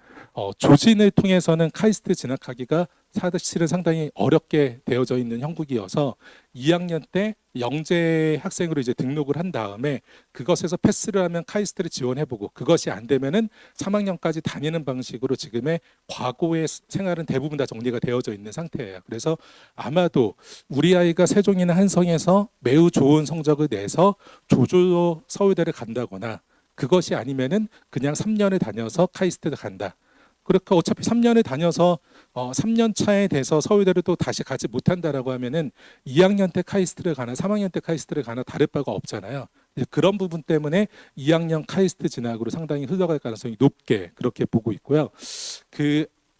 조진을 통해서는 카이스트 진학하기가 사실은 상당히 어렵게 되어져 있는 형국이어서 2학년 때 영재 학생으로 이제 등록을 한 다음에 그것에서 패스를 하면 카이스트를 지원해보고 그것이 안 되면은 3학년까지 다니는 방식으로 지금의 과거의 생활은 대부분 다 정리가 되어져 있는 상태예요. 그래서 아마도 우리 아이가 세종이나 한성에서 매우 좋은 성적을 내서 조조로 서울대를 간다거나 그것이 아니면은 그냥 3년을 다녀서 카이스트를 간다. 그렇게 어차피 3년을 다녀서 3년 차에 돼서 서울대를 또 다시 가지 못한다라고 하면은 2학년 때 카이스트를 가나 3학년 때 카이스트를 가나 다를 바가 없잖아요. 그런 부분 때문에 2학년 카이스트 진학으로 상당히 흘러갈 가능성이 높게 그렇게 보고 있고요.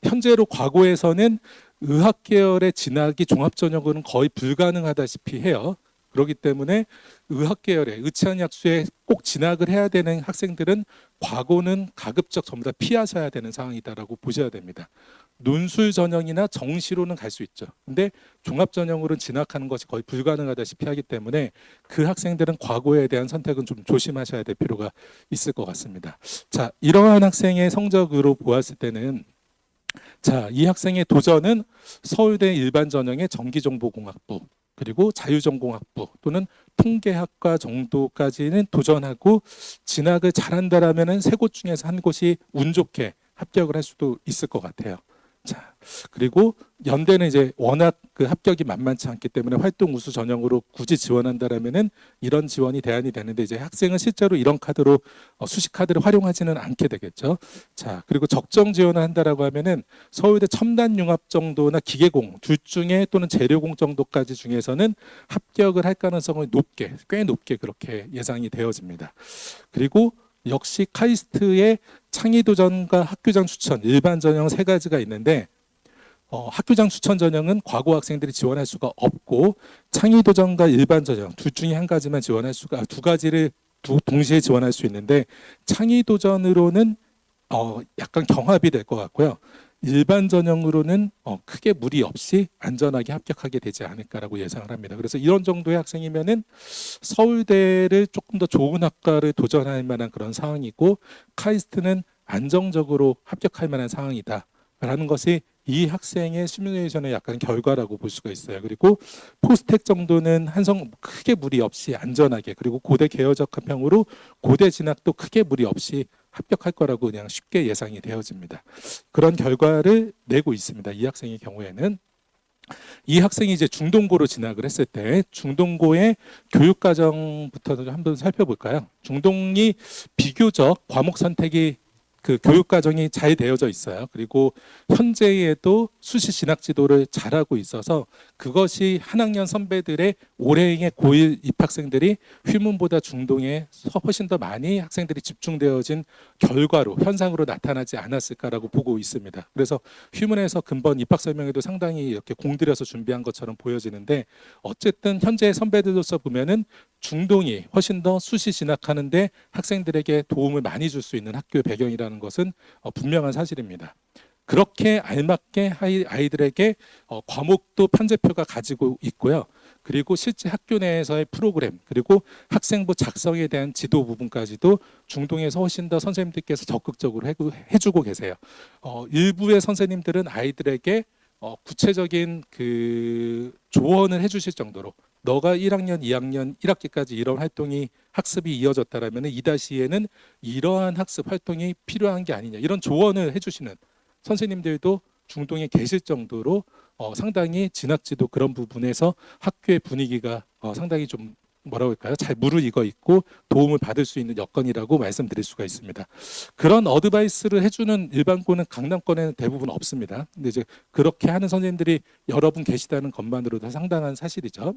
현재로 과거에서는 의학 계열의 진학이 종합 전형으로는 거의 불가능하다시피 해요. 그렇기 때문에 의학 계열의 의치한약수에 꼭 진학을 해야 되는 학생들은 과거는 가급적 전부 다 피하셔야 되는 상황이다라고 보셔야 됩니다. 논술 전형이나 정시로는 갈 수 있죠. 근데 종합 전형으로는 진학하는 것이 거의 불가능하다시피 하기 때문에 그 학생들은 과거에 대한 선택은 좀 조심하셔야 될 필요가 있을 것 같습니다. 자, 이러한 학생의 성적으로 보았을 때는 자, 이 학생의 도전은 서울대 일반 전형의 전기정보공학부 그리고 자유전공학부 또는 통계학과 정도까지는 도전하고 진학을 잘한다라면은 세 곳 중에서 한 곳이 운 좋게 합격을 할 수도 있을 것 같아요. 자, 그리고 연대는 이제 워낙 그 합격이 만만치 않기 때문에 활동 우수 전형으로 굳이 지원한다라면은 이런 지원이 대안이 되는데 이제 학생은 실제로 이런 카드로 수시 카드를 활용하지는 않게 되겠죠. 자, 그리고 적정 지원을 한다라고 하면은 서울대 첨단 융합 정도나 기계공 둘 중에 또는 재료공 정도까지 중에서는 합격을 할 가능성을 높게 꽤 높게 그렇게 예상이 되어집니다. 그리고 역시 카이스트의 창의도전과 학교장 추천 일반 전형 세 가지가 있는데 학교장 추천 전형은 과거 학생들이 지원할 수가 없고 창의도전과 일반 전형 둘 중에 한 가지만 지원할 수가 두 가지를 동시에 지원할 수 있는데 창의도전으로는 약간 경합이 될 것 같고요. 일반 전형으로는 크게 무리 없이 안전하게 합격하게 되지 않을까라고 예상을 합니다. 그래서 이런 정도의 학생이면은 서울대를 조금 더 좋은 학과를 도전할 만한 그런 상황이고 카이스트는 안정적으로 합격할 만한 상황이다라는 것이 이 학생의 시뮬레이션의 약간 결과라고 볼 수가 있어요. 그리고 포스텍 정도는 한성 크게 무리 없이 안전하게 그리고 고대 계열적 합평으로 고대 진학도 크게 무리 없이 합격할 거라고 그냥 쉽게 예상이 되어집니다. 그런 결과를 내고 있습니다. 이 학생의 경우에는 이 학생이 이제 중동고로 진학을 했을 때 중동고의 교육과정부터 한번 살펴볼까요? 중동이 비교적 과목 선택이 그 교육 과정이 잘 되어져 있어요. 그리고 현재에도 수시 진학 지도를 잘하고 있어서 그것이 한 학년 선배들의 올해의 고1 입학생들이 휘문보다 중동에 훨씬 더 많이 학생들이 집중되어진 결과로 현상으로 나타나지 않았을까라고 보고 있습니다. 그래서 휘문에서 근본 입학 설명회도 상당히 이렇게 공들여서 준비한 것처럼 보여지는데 어쨌든 현재 선배들로서 보면은 중동이 훨씬 더 수시 진학하는데 학생들에게 도움을 많이 줄 수 있는 학교 배경이라는 것은 분명한 사실입니다. 그렇게 알맞게 아이들에게 과목도 편제표가 가지고 있고요. 그리고 실제 학교 내에서의 프로그램 그리고 학생부 작성에 대한 지도 부분까지도 중동에서 훨씬 더 선생님들께서 적극적으로 해주고 계세요. 일부의 선생님들은 아이들에게 구체적인 그 조언을 해주실 정도로 너가 1학년, 2학년, 1학기까지 이런 활동이 학습이 이어졌다라면 2-2에는 이러한 학습 활동이 필요한 게 아니냐 이런 조언을 해주시는 선생님들도 중동에 계실 정도로 상당히 진학지도 그런 부분에서 학교의 분위기가 상당히 좀 뭐라고 할까요? 잘 무르익어 있고 도움을 받을 수 있는 여건이라고 말씀드릴 수가 있습니다. 그런 어드바이스를 해주는 일반고는 강남권에는 대부분 없습니다. 근데 이제 그렇게 하는 선생님들이 여러분 계시다는 것만으로도 상당한 사실이죠.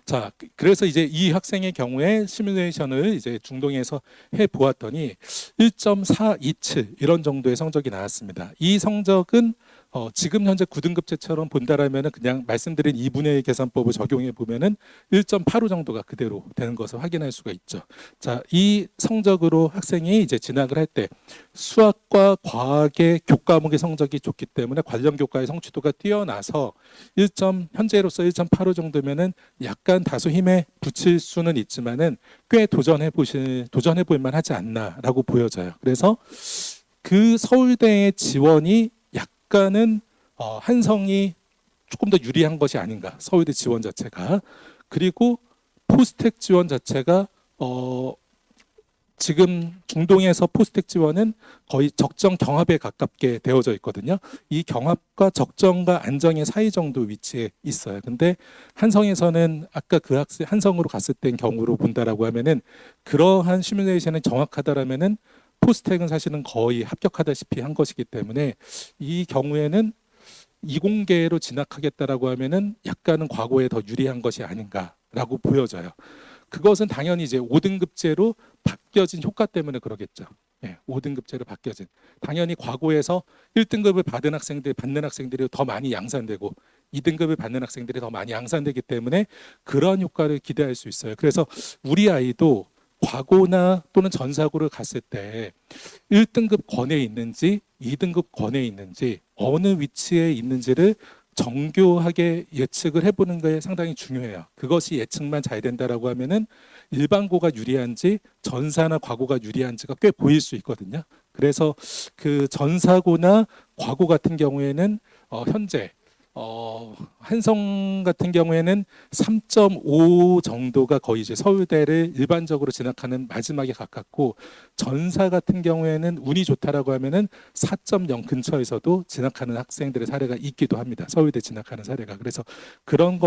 자, 그래서 이제 이 학생의 경우에 시뮬레이션을 이제 중동에서 해 보았더니 1.427 이런 정도의 성적이 나왔습니다. 이 성적은 지금 현재 9등급제처럼 본다라면은 그냥 말씀드린 2분의 1 계산법을 적용해 보면은 1.85 정도가 그대로 되는 것을 확인할 수가 있죠. 자, 이 성적으로 학생이 이제 진학을 할 때 수학과 과학의 교과목의 성적이 좋기 때문에 관련 교과의 성취도가 뛰어나서 현재로서 1.85 정도면은 약간 다소 힘에 붙일 수는 있지만은 꽤 도전해 볼 만하지 않나라고 보여져요. 그래서 그 서울대의 지원이 약간은 한성이 조금 더 유리한 것이 아닌가. 서울대 지원 자체가. 그리고 포스텍 지원 자체가 지금 중동에서 포스텍 지원은 거의 적정 경합에 가깝게 되어져 있거든요. 이 경합과 적정과 안정의 사이 정도 위치에 있어요. 근데 한성에서는 아까 그 학생 한성으로 갔을 땐 경우로 본다라고 하면은 그러한 시뮬레이션이 정확하다라면은 포스텍은 사실은 거의 합격하다시피 한 것이기 때문에 이 경우에는 이공계로 진학하겠다라고 하면은 약간은 과거에 더 유리한 것이 아닌가라고 보여져요. 그것은 당연히 이제 5등급제로 바뀌어진 효과 때문에 그러겠죠. 예, 5등급제로 바뀌어진. 당연히 과거에서 1등급을 받는 학생들이 더 많이 양산되고 2등급을 받는 학생들이 더 많이 양산되기 때문에 그런 효과를 기대할 수 있어요. 그래서 우리 아이도 과거나 또는 전사고를 갔을 때 1등급 권에 있는지 2등급 권에 있는지 어느 위치에 있는지를 정교하게 예측을 해보는 게 상당히 중요해요. 그것이 예측만 잘 된다라고 하면은 일반고가 유리한지 전사나 과고가 유리한지가 꽤 보일 수 있거든요. 그래서 그 전사고나 과고 같은 경우에는 현재 한성 같은 경우에는 3.5 정도가 거의 이제 서울대를 일반적으로 진학하는 마지막에 가깝고 전사 같은 경우에는 운이 좋다라고 하면은 4.0 근처에서도 진학하는 학생들의 사례가 있기도 합니다. 서울대 진학하는 사례가. 그래서 그런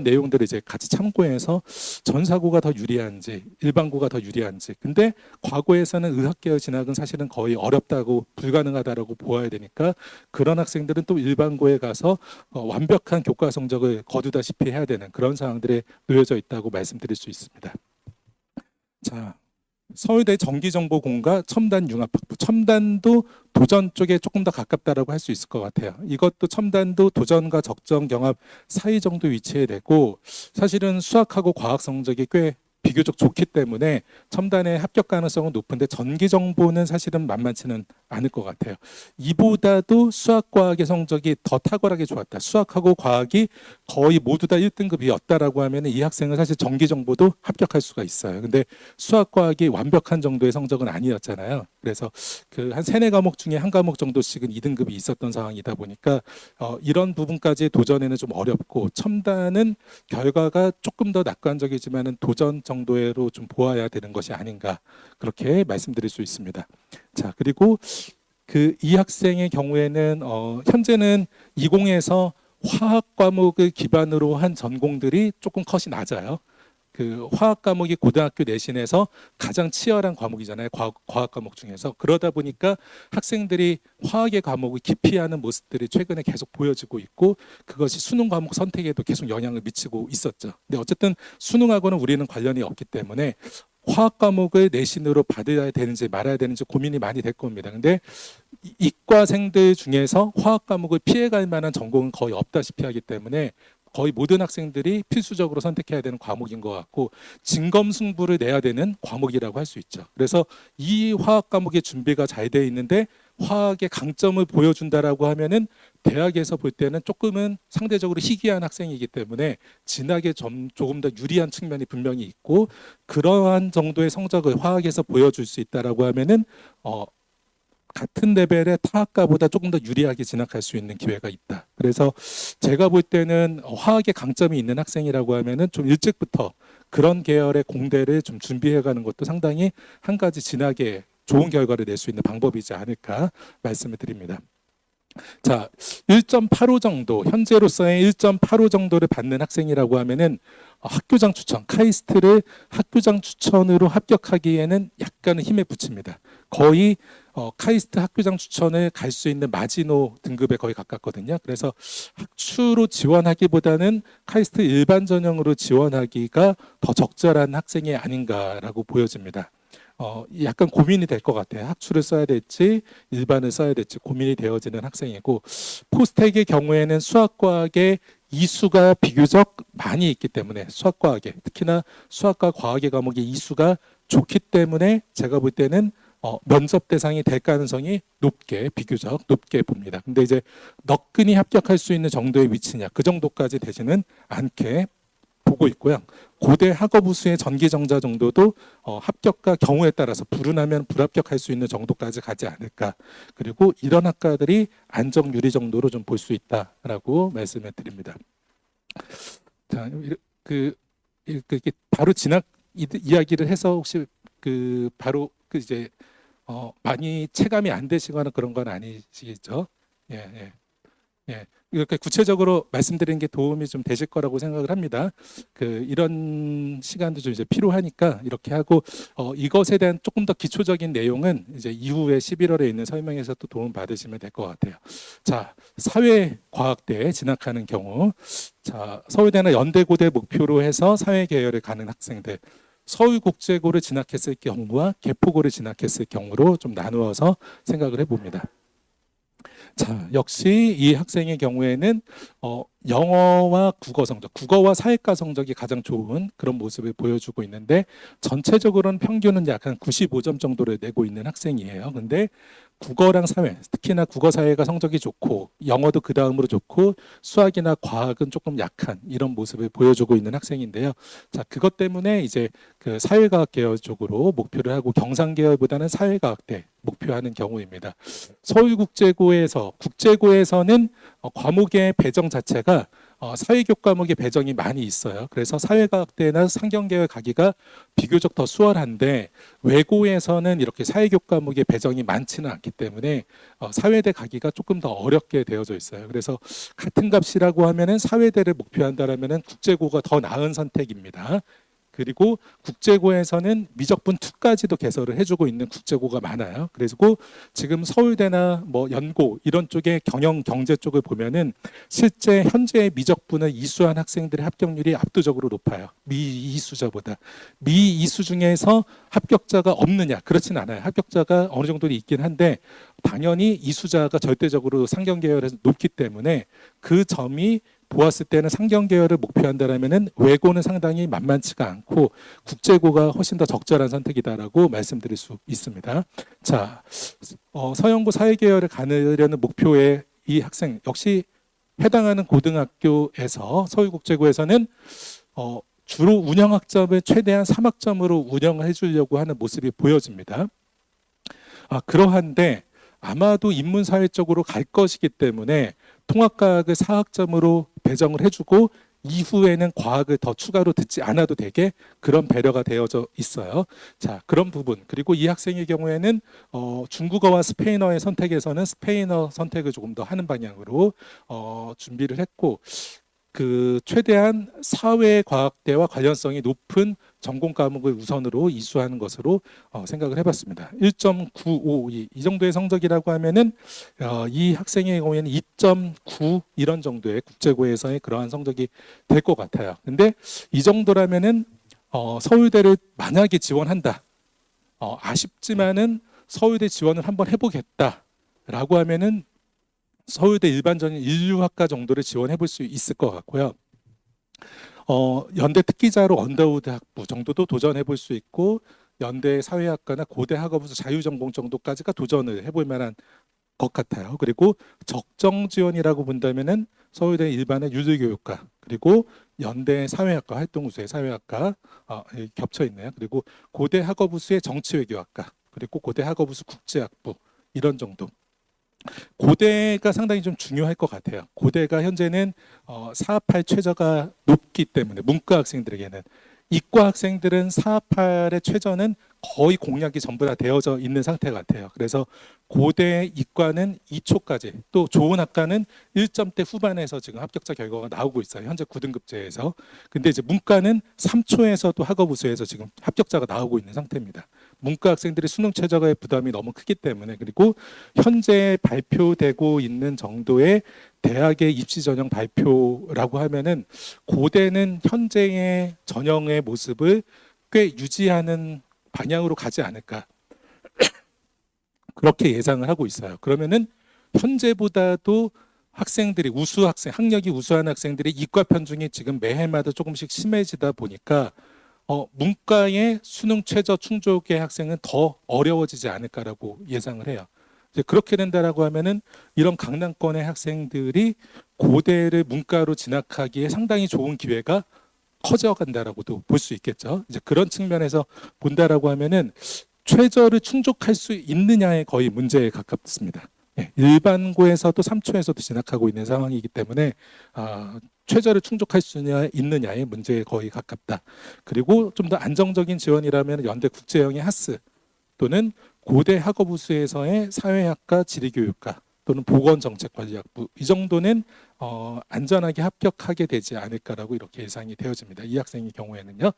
내용들을 이제 같이 참고해서 전사고가 더 유리한지 일반고가 더 유리한지. 근데 과거에서는 의학계열 진학은 사실은 거의 어렵다고 불가능하다라고 보아야 되니까 그런 학생들은 또 일반고에 가서 완벽한 교과 성적을 거두다시피 해야 되는 그런 상황들에 놓여져 있다고 말씀드릴 수 있습니다. 자, 서울대 전기정보공과 첨단 융합학부. 첨단도 도전 쪽에 조금 더 가깝다라고 할 수 있을 것 같아요. 이것도 첨단도 도전과 적정 경합 사이 정도 위치해 되고 사실은 수학하고 과학 성적이 꽤 비교적 좋기 때문에 첨단의 합격 가능성은 높은데 전기정보는 사실은 만만치는 않을 것 같아요. 이보다도 수학과학의 성적이 더 탁월하게 좋았다. 수학하고 과학이 거의 모두 다 1등급이었다라고 하면 이 학생은 사실 전기정보도 합격할 수가 있어요. 근데 수학과학이 완벽한 정도의 성적은 아니었잖아요. 그래서 그 한 세네 과목 중에 한 과목 정도씩은 2등급이 있었던 상황이다 보니까 이런 부분까지 도전에는 좀 어렵고 첨단은 결과가 조금 더 낙관적이지만은 도전 정도로 좀 보아야 되는 것이 아닌가 그렇게 말씀드릴 수 있습니다. 자, 그리고 이 학생의 경우에는 현재는 20에서 화학 과목을 기반으로 한 전공들이 조금 컷이 낮아요. 그 화학 과목이 고등학교 내신에서 가장 치열한 과목이잖아요. 과학 과목 중에서. 그러다 보니까 학생들이 화학의 과목을 기피하는 모습들이 최근에 계속 보여지고 있고 그것이 수능 과목 선택에도 계속 영향을 미치고 있었죠. 근데 어쨌든 수능하고는 우리는 관련이 없기 때문에 화학 과목을 내신으로 받아야 되는지 말아야 되는지 고민이 많이 될 겁니다. 근데 이과생들 중에서 화학 과목을 피해갈 만한 전공은 거의 없다시피 하기 때문에 거의 모든 학생들이 필수적으로 선택해야 되는 과목인 것 같고 진검승부를 내야 되는 과목이라고 할 수 있죠. 그래서 이 화학 과목의 준비가 잘 돼 있는데 화학의 강점을 보여준다라고 하면은 대학에서 볼 때는 조금은 상대적으로 희귀한 학생이기 때문에 진학에 조금 더 유리한 측면이 분명히 있고 그러한 정도의 성적을 화학에서 보여줄 수 있다라고 하면은 같은 레벨의 타학과보다 조금 더 유리하게 진학할 수 있는 기회가 있다. 그래서 제가 볼 때는 화학에 강점이 있는 학생이라고 하면은 좀 일찍부터 그런 계열의 공대를 좀 준비해가는 것도 상당히 한 가지 진학의 좋은 결과를 낼 수 있는 방법이지 않을까 말씀을 드립니다. 자, 1.85 정도, 현재로서의 1.85 정도를 받는 학생이라고 하면은 학교장 추천, 카이스트를 학교장 추천으로 합격하기에는 약간은 힘에 부칩니다. 거의 카이스트 학교장 추천을 갈 수 있는 마지노 등급에 거의 가깝거든요. 그래서 학추로 지원하기보다는 카이스트 일반 전형으로 지원하기가 더 적절한 학생이 아닌가라고 보여집니다. 약간 고민이 될 것 같아요. 학추를 써야 될지 일반을 써야 될지 고민이 되어지는 학생이고, 포스텍의 경우에는 수학과학의 이수가 비교적 많이 있기 때문에, 수학과학에 특히나 수학과 과학의 과목의 이수가 좋기 때문에 제가 볼 때는 면접 대상이 될 가능성이 비교적 높게 봅니다. 근데 이제 너끈히 합격할 수 있는 정도의 위치냐, 그 정도까지 되지는 않게 보고 있고요. 고대 학업우수의 전기정자 정도도 합격과 경우에 따라서 불운하면 불합격할 수 있는 정도까지 가지 않을까. 그리고 이런 학과들이 안정유리 정도로 좀 볼 수 있다라고 말씀을 드립니다. 자, 이렇게 바로 이야기를 해서 혹시 바로 이제 많이 체감이 안 되시거나 그런 건 아니시겠죠? 예, 예. 예, 이렇게 구체적으로 말씀드리는 게 도움이 좀 되실 거라고 생각을 합니다. 이런 시간도 좀 이제 필요하니까 이렇게 하고, 이것에 대한 조금 더 기초적인 내용은 이제 이후에 11월에 있는 설명에서 또 도움 받으시면 될 것 같아요. 자, 사회과학대에 진학하는 경우, 자, 서울대나 연대고대 목표로 해서 사회계열을 가는 학생들, 서울국제고를 진학했을 경우와 개포고를 진학했을 경우로 좀 나누어서 생각을 해봅니다. 자, 역시 이 학생의 경우에는 영어와 국어 성적, 국어와 사회과 성적이 가장 좋은 그런 모습을 보여주고 있는데, 전체적으로는 평균은 약 한 95점 정도를 내고 있는 학생이에요. 근데 국어랑 사회, 특히나 국어 사회가 성적이 좋고 영어도 그 다음으로 좋고 수학이나 과학은 조금 약한 이런 모습을 보여주고 있는 학생인데요. 자, 그것 때문에 이제 사회과학 계열 쪽으로 목표를 하고 경상 계열보다는 사회과학대 목표하는 경우입니다. 국제고에서는 과목의 배정 자체가 사회교육 과목의 배정이 많이 있어요. 그래서 사회과학대나 상경계열 가기가 비교적 더 수월한데, 외고에서는 이렇게 사회교육 과목의 배정이 많지는 않기 때문에 사회대 가기가 조금 더 어렵게 되어져 있어요. 그래서 같은 값이라고 하면은 사회대를 목표한다라면은 국제고가 더 나은 선택입니다. 그리고 국제고에서는 미적분 2까지도 개설을 해주고 있는 국제고가 많아요. 그리고 지금 서울대나 뭐 연고 이런 쪽의 경영 경제 쪽을 보면은 실제 현재 미적분을 이수한 학생들의 합격률이 압도적으로 높아요. 미이수자보다. 미이수 중에서 합격자가 없느냐? 그렇진 않아요. 합격자가 어느 정도 있긴 한데 당연히 이수자가 절대적으로 상경 계열에서 높기 때문에 그 점이 보았을 때는 상경 계열을 목표한다라면은 외고는 상당히 만만치가 않고 국제고가 훨씬 더 적절한 선택이다라고 말씀드릴 수 있습니다. 자, 서영고 사회계열을 가느려는 목표의 이 학생 역시 해당하는 고등학교에서 서울국제고에서는 주로 운영학점을 최대한 3학점으로 운영을 해주려고 하는 모습이 보여집니다. 그러한데 아마도 인문사회 쪽으로 갈 것이기 때문에 통합과학을 4학점으로 배정을 해주고 이후에는 과학을 더 추가로 듣지 않아도 되게 그런 배려가 되어져 있어요. 자, 그런 부분. 그리고 이 학생의 경우에는 중국어와 스페인어의 선택에서는 스페인어 선택을 조금 더 하는 방향으로 준비를 했고, 최대한 사회과학대와 관련성이 높은 전공 과목을 우선으로 이수하는 것으로 생각을 해봤습니다. 1.952 이 정도의 성적이라고 하면은 이 학생의 경우에는 2.9 이런 정도의 국제고에서의 그러한 성적이 될 것 같아요. 근데 이 정도라면은 서울대를 만약에 지원한다. 아쉽지만은 서울대 지원을 한번 해보겠다라고 하면은 서울대 일반전형 인류학과 정도를 지원해 볼 수 있을 것 같고요. 연대 특기자로 언더우드 학부 정도도 도전해 볼 수 있고, 연대 사회학과나 고대 학업우수 자유전공 정도까지가 도전을 해볼 만한 것 같아요. 그리고 적정 지원이라고 본다면은 서울대 일반의 유들교육과, 그리고 연대 사회학과 활동우수의 사회학과 겹쳐 있네요. 그리고 고대 학업우수의 정치외교학과, 그리고 고대 학업우수 국제학부 이런 정도. 고대가 상당히 좀 중요할 것 같아요. 고대가 현재는 사업할 최저가 높기 때문에 문과 학생들에게는 이과 학생들은 458의 최저는 거의 공략이 전부 다 되어져 있는 상태 같아요. 그래서 고대 이과는 2초까지, 또 좋은 학과는 1점대 후반에서 지금 합격자 결과가 나오고 있어요. 현재 9등급제에서. 근데 이제 문과는 3초에서도 학업 우수에서 지금 합격자가 나오고 있는 상태입니다. 문과 학생들이 수능 최저의 부담이 너무 크기 때문에, 그리고 현재 발표되고 있는 정도의 대학의 입시 전형 발표라고 하면은 고대는 현재의 전형의 모습을 꽤 유지하는 방향으로 가지 않을까, 그렇게 예상을 하고 있어요. 그러면은 현재보다도 학생들이 우수 학생, 학력이 우수한 학생들이 이과 편중이 지금 매해마다 조금씩 심해지다 보니까 문과의 수능 최저 충족의 학생은 더 어려워지지 않을까라고 예상을 해요. 이제 그렇게 된다라고 하면은 이런 강남권의 학생들이 고대를 문과로 진학하기에 상당히 좋은 기회가 커져간다라고도 볼 수 있겠죠. 이제 그런 측면에서 본다라고 하면은 최저를 충족할 수 있느냐에 거의 문제에 가깝습니다. 예, 일반고에서도 3초에서도 진학하고 있는 상황이기 때문에 최저를 충족할 수 있느냐의 문제에 거의 가깝다. 그리고 좀 더 안정적인 지원이라면 연대 국제형의 하스 또는 고대 학업우수에서의 사회학과 지리교육과 또는 보건정책관리학부, 이 정도는 안전하게 합격하게 되지 않을까라고 이렇게 예상이 되어집니다. 이 학생의 경우에는요.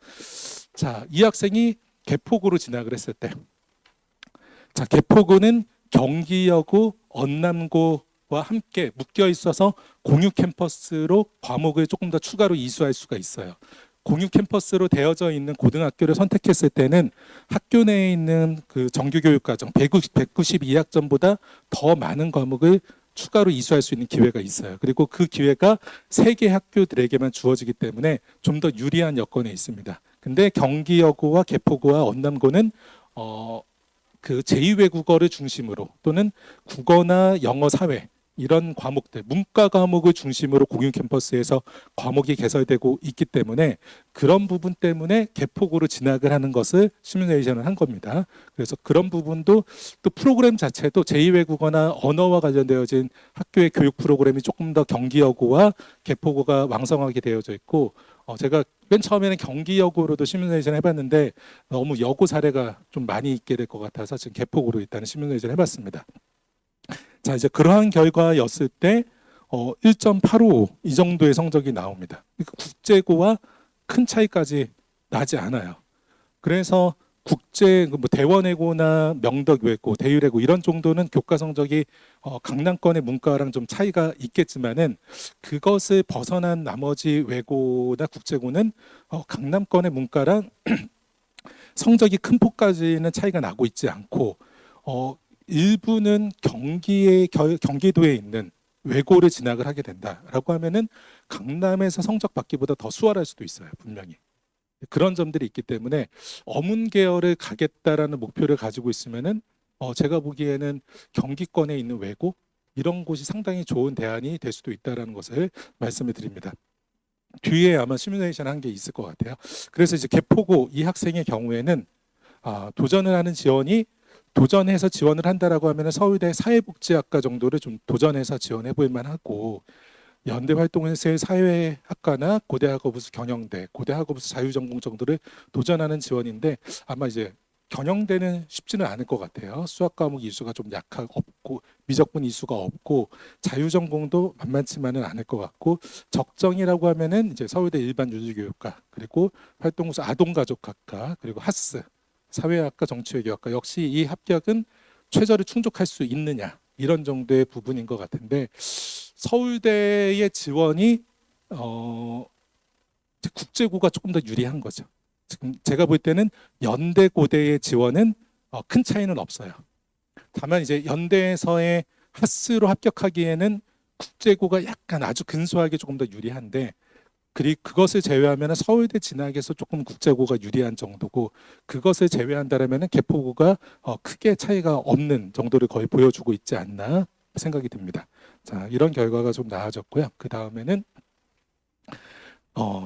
자, 이 학생이 개포구로 진학을 했을 때, 자, 개포구는 경기여고, 언남고와 함께 묶여 있어서 공유 캠퍼스로 과목을 조금 더 추가로 이수할 수가 있어요. 공유 캠퍼스로 되어져 있는 고등학교를 선택했을 때는 학교 내에 있는 그 정규교육과정 192학점보다 더 많은 과목을 추가로 이수할 수 있는 기회가 있어요. 그리고 그 기회가 3개 학교들에게만 주어지기 때문에 좀 더 유리한 여건에 있습니다. 근데 경기여고와 개포고와 언남고는 그 제2외국어를 중심으로 또는 국어나 영어, 사회 이런 과목들, 문과 과목을 중심으로 공유 캠퍼스에서 과목이 개설되고 있기 때문에 그런 부분 때문에 개포고로 진학을 하는 것을 시뮬레이션을 한 겁니다. 그래서 그런 부분도 또 프로그램 자체도 제2외국어나 언어와 관련되어진 학교의 교육 프로그램이 조금 더 경기여고와 개포고가 왕성하게 되어져 있고 제가 맨 처음에는 경기여고로도 시뮬레이션 해봤는데 너무 여고 사례가 좀 많이 있게 될 것 같아서 지금 개포고로 일단은 시뮬레이션 해봤습니다. 자, 이제 그러한 결과였을 때 1.855 이 정도의 성적이 나옵니다. 그러니까 국제고와 큰 차이까지 나지 않아요. 그래서 국제 뭐 대원외고나 명덕외고, 대율외고 이런 정도는 교과 성적이 강남권의 문과랑 좀 차이가 있겠지만은 그것을 벗어난 나머지 외고나 국제고는 강남권의 문과랑 성적이 큰 폭까지는 차이가 나고 있지 않고 일부는 경기도에 있는 외고를 진학을 하게 된다라고 하면은 강남에서 성적 받기보다 더 수월할 수도 있어요, 분명히. 그런 점들이 있기 때문에 어문 계열을 가겠다라는 목표를 가지고 있으면은 제가 보기에는 경기권에 있는 외고 이런 곳이 상당히 좋은 대안이 될 수도 있다라는 것을 말씀을 드립니다. 뒤에 아마 시뮬레이션 한 게 있을 것 같아요. 그래서 이제 개포고 이 학생의 경우에는 도전을 하는 지원이 도전해서 지원을 한다라고 하면 서울대 사회복지학과 정도를 좀 도전해서 지원해 볼 만하고 연대 활동에서의 사회학과나 고대학업우수 경영대, 고대학업우수 자유전공 정도를 도전하는 지원인데 아마 이제 경영대는 쉽지는 않을 것 같아요. 수학 과목 이수가 좀 없고 미적분 이수가 없고 자유전공도 만만치만은 않을 것 같고 적정이라고 하면은 이제 서울대 일반 윤리교육과 그리고 활동우수 아동가족학과 그리고 하스 사회학과 정치외교학과 역시 이 합격은 최저를 충족할 수 있느냐 이런 정도의 부분인 것 같은데 서울대의 지원이 국제고가 조금 더 유리한 거죠. 지금 제가 볼 때는 연대 고대의 지원은 큰 차이는 없어요. 다만 이제 연대에서의 하스로 합격하기에는 국제고가 약간 아주 근소하게 조금 더 유리한데 그리고 그것을 제외하면 서울대 진학에서 조금 국제고가 유리한 정도고 그것을 제외한다면 개포고가 크게 차이가 없는 정도를 거의 보여주고 있지 않나 생각이 듭니다. 자, 이런 결과가 좀 나아졌고요. 그 다음에는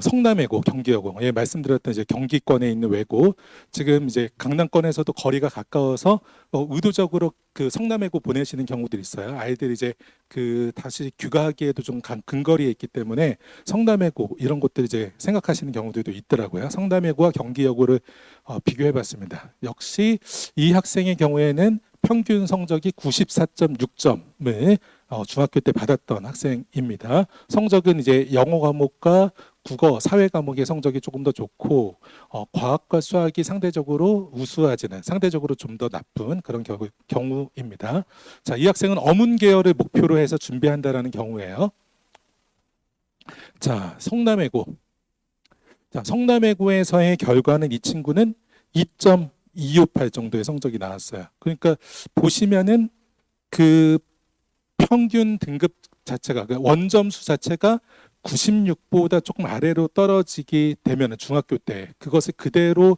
성남외고, 경기여고, 예, 말씀드렸던 이제 경기권에 있는 외고, 지금 이제 강남권에서도 거리가 가까워서 의도적으로 그 성남외고 보내시는 경우들이 있어요. 아이들이 이제 그 다시 귀가하기에도 좀 근거리에 있기 때문에 성남외고 이런 곳들 이제 생각하시는 경우들도 있더라고요. 성남외고와 경기여고를 비교해봤습니다. 역시 이 학생의 경우에는 평균 성적이 94.6점을 중학교 때 받았던 학생입니다. 성적은 이제 영어 과목과 국어, 사회 과목의 성적이 조금 더 좋고 과학과 수학이 상대적으로 우수하지는 상대적으로 좀 더 나쁜 그런 경우입니다. 자, 이 학생은 어문 계열을 목표로 해서 준비한다라는 경우예요. 자, 성남외고. 자, 성남외고에서의 결과는 이 친구는 2.258 정도의 성적이 나왔어요. 그러니까 보시면은 그 평균 등급 자체가 그 원점수 자체가 96보다 조금 아래로 떨어지게 되면은 중학교 때 그것을 그대로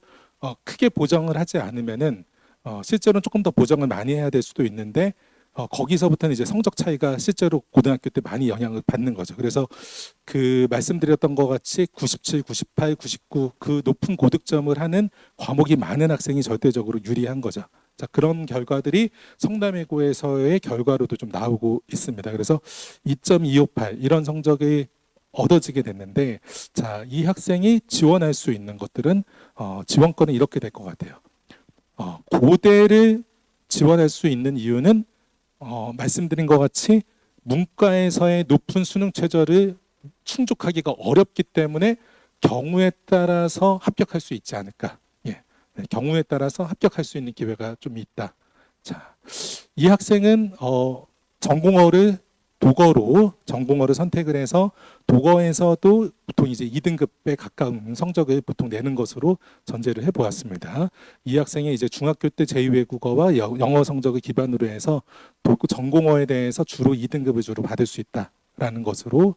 크게 보정을 하지 않으면은 실제로는 조금 더 보정을 많이 해야 될 수도 있는데 거기서부터는 이제 성적 차이가 실제로 고등학교 때 많이 영향을 받는 거죠. 그래서 그 말씀드렸던 것 같이 97, 98, 99 그 높은 고득점을 하는 과목이 많은 학생이 절대적으로 유리한 거죠. 자, 그런 결과들이 성남외고에서의 결과로도 좀 나오고 있습니다. 그래서 2.258 이런 성적이 얻어지게 됐는데, 자, 이 학생이 지원할 수 있는 것들은 지원권은 이렇게 될 것 같아요. 고대를 지원할 수 있는 이유는 말씀드린 것 같이 문과에서의 높은 수능 최저를 충족하기가 어렵기 때문에 경우에 따라서 합격할 수 있지 않을까. 예, 네, 경우에 따라서 합격할 수 있는 기회가 좀 있다. 자, 이 학생은 전공어를 선택을 해서 독어에서도 보통 이제 2등급에 가까운 성적을 보통 내는 것으로 전제를 해보았습니다. 이 학생이 이제 중학교 때 제2외국어와 영어 성적을 기반으로 해서 전공어에 대해서 주로 2등급을 주로 받을 수 있다라는 것으로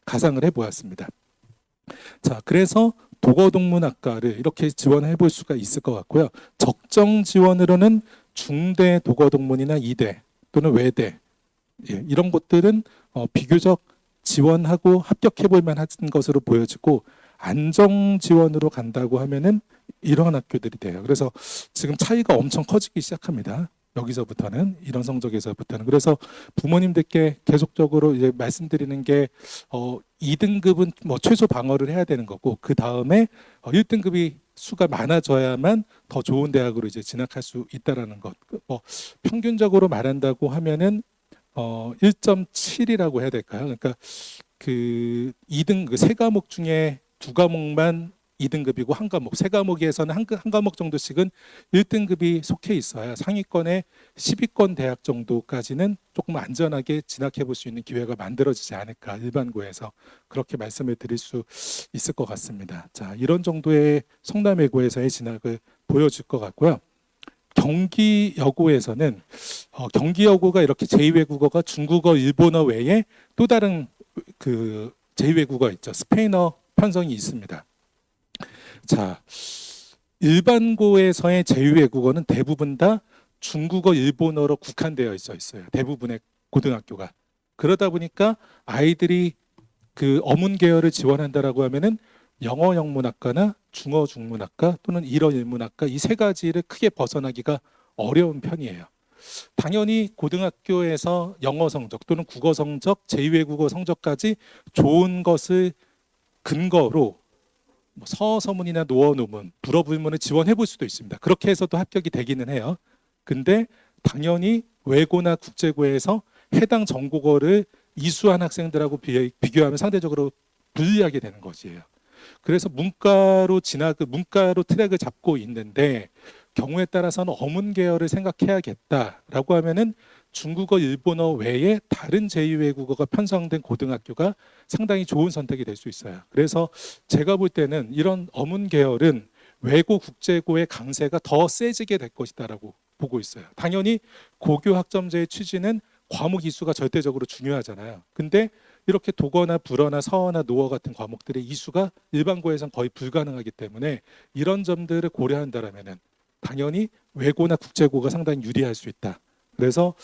가상을 해보았습니다. 자, 그래서 독어동문학과를 이렇게 지원해 볼 수가 있을 것 같고요. 적정 지원으로는 중대 독어동문이나 이대 또는 외대 이런 것들은 비교적 지원하고 합격해 볼 만한 것으로 보여지고 안정 지원으로 간다고 하면은 이러한 학교들이 돼요. 그래서 지금 차이가 엄청 커지기 시작합니다. 여기서부터는 이런 성적에서부터는 그래서 부모님들께 계속적으로 이제 말씀드리는 게 2등급은 뭐 최소 방어를 해야 되는 거고 그 다음에 1등급이 수가 많아져야만 더 좋은 대학으로 이제 진학할 수 있다라는 것. 뭐 평균적으로 말한다고 하면은 1.7이라고 해야 될까요? 그러니까 그 2등 그 세 과목 중에 두 과목만 2등급이고 한 과목, 세 과목에서는 한 과목 정도씩은 1등급이 속해 있어야 상위권의 10위권 대학 정도까지는 조금 안전하게 진학해 볼 수 있는 기회가 만들어지지 않을까 일반고에서 그렇게 말씀을 드릴 수 있을 것 같습니다. 자, 이런 정도의 성남외고에서의 진학을 보여줄 것 같고요. 경기여고에서는 경기여고가 이렇게 제2외국어가 중국어, 일본어 외에 또 다른 그 제2외국어 있죠. 스페인어 편성이 있습니다. 자, 일반고에서의 제2외국어는 대부분 다 중국어, 일본어로 국한되어 있어요. 대부분의 고등학교가. 그러다 보니까 아이들이 그 어문 계열을 지원한다라고 하면은 영어 영문학과나 중어 중문학과 또는 일어 일문학과 이 세 가지를 크게 벗어나기가 어려운 편이에요. 당연히 고등학교에서 영어 성적 또는 국어 성적, 제2외국어 성적까지 좋은 것을 근거로 서서문이나 노어노문, 불어불문을 지원해 볼 수도 있습니다. 그렇게 해서도 합격이 되기는 해요. 근데 당연히 외고나 국제고에서 해당 전국어를 이수한 학생들하고 비교하면 상대적으로 불리하게 되는 것이에요. 그래서 문과로 트랙을 잡고 있는데 경우에 따라서는 어문 계열을 생각해야겠다라고 하면은 중국어, 일본어 외에 다른 제2외국어가 편성된 고등학교가 상당히 좋은 선택이 될 수 있어요. 그래서 제가 볼 때는 이런 어문 계열은 외고, 국제고의 강세가 더 세지게 될 것이다라고 보고 있어요. 당연히 고교 학점제의 취지는 과목 이수가 절대적으로 중요하잖아요. 근데 이렇게 독어나 불어나 서어나 노어 같은 과목들의 이수가 일반고에서는 거의 불가능하기 때문에 이런 점들을 고려한다라면은 당연히 외고나 국제고가 상당히 유리할 수 있다. 그래서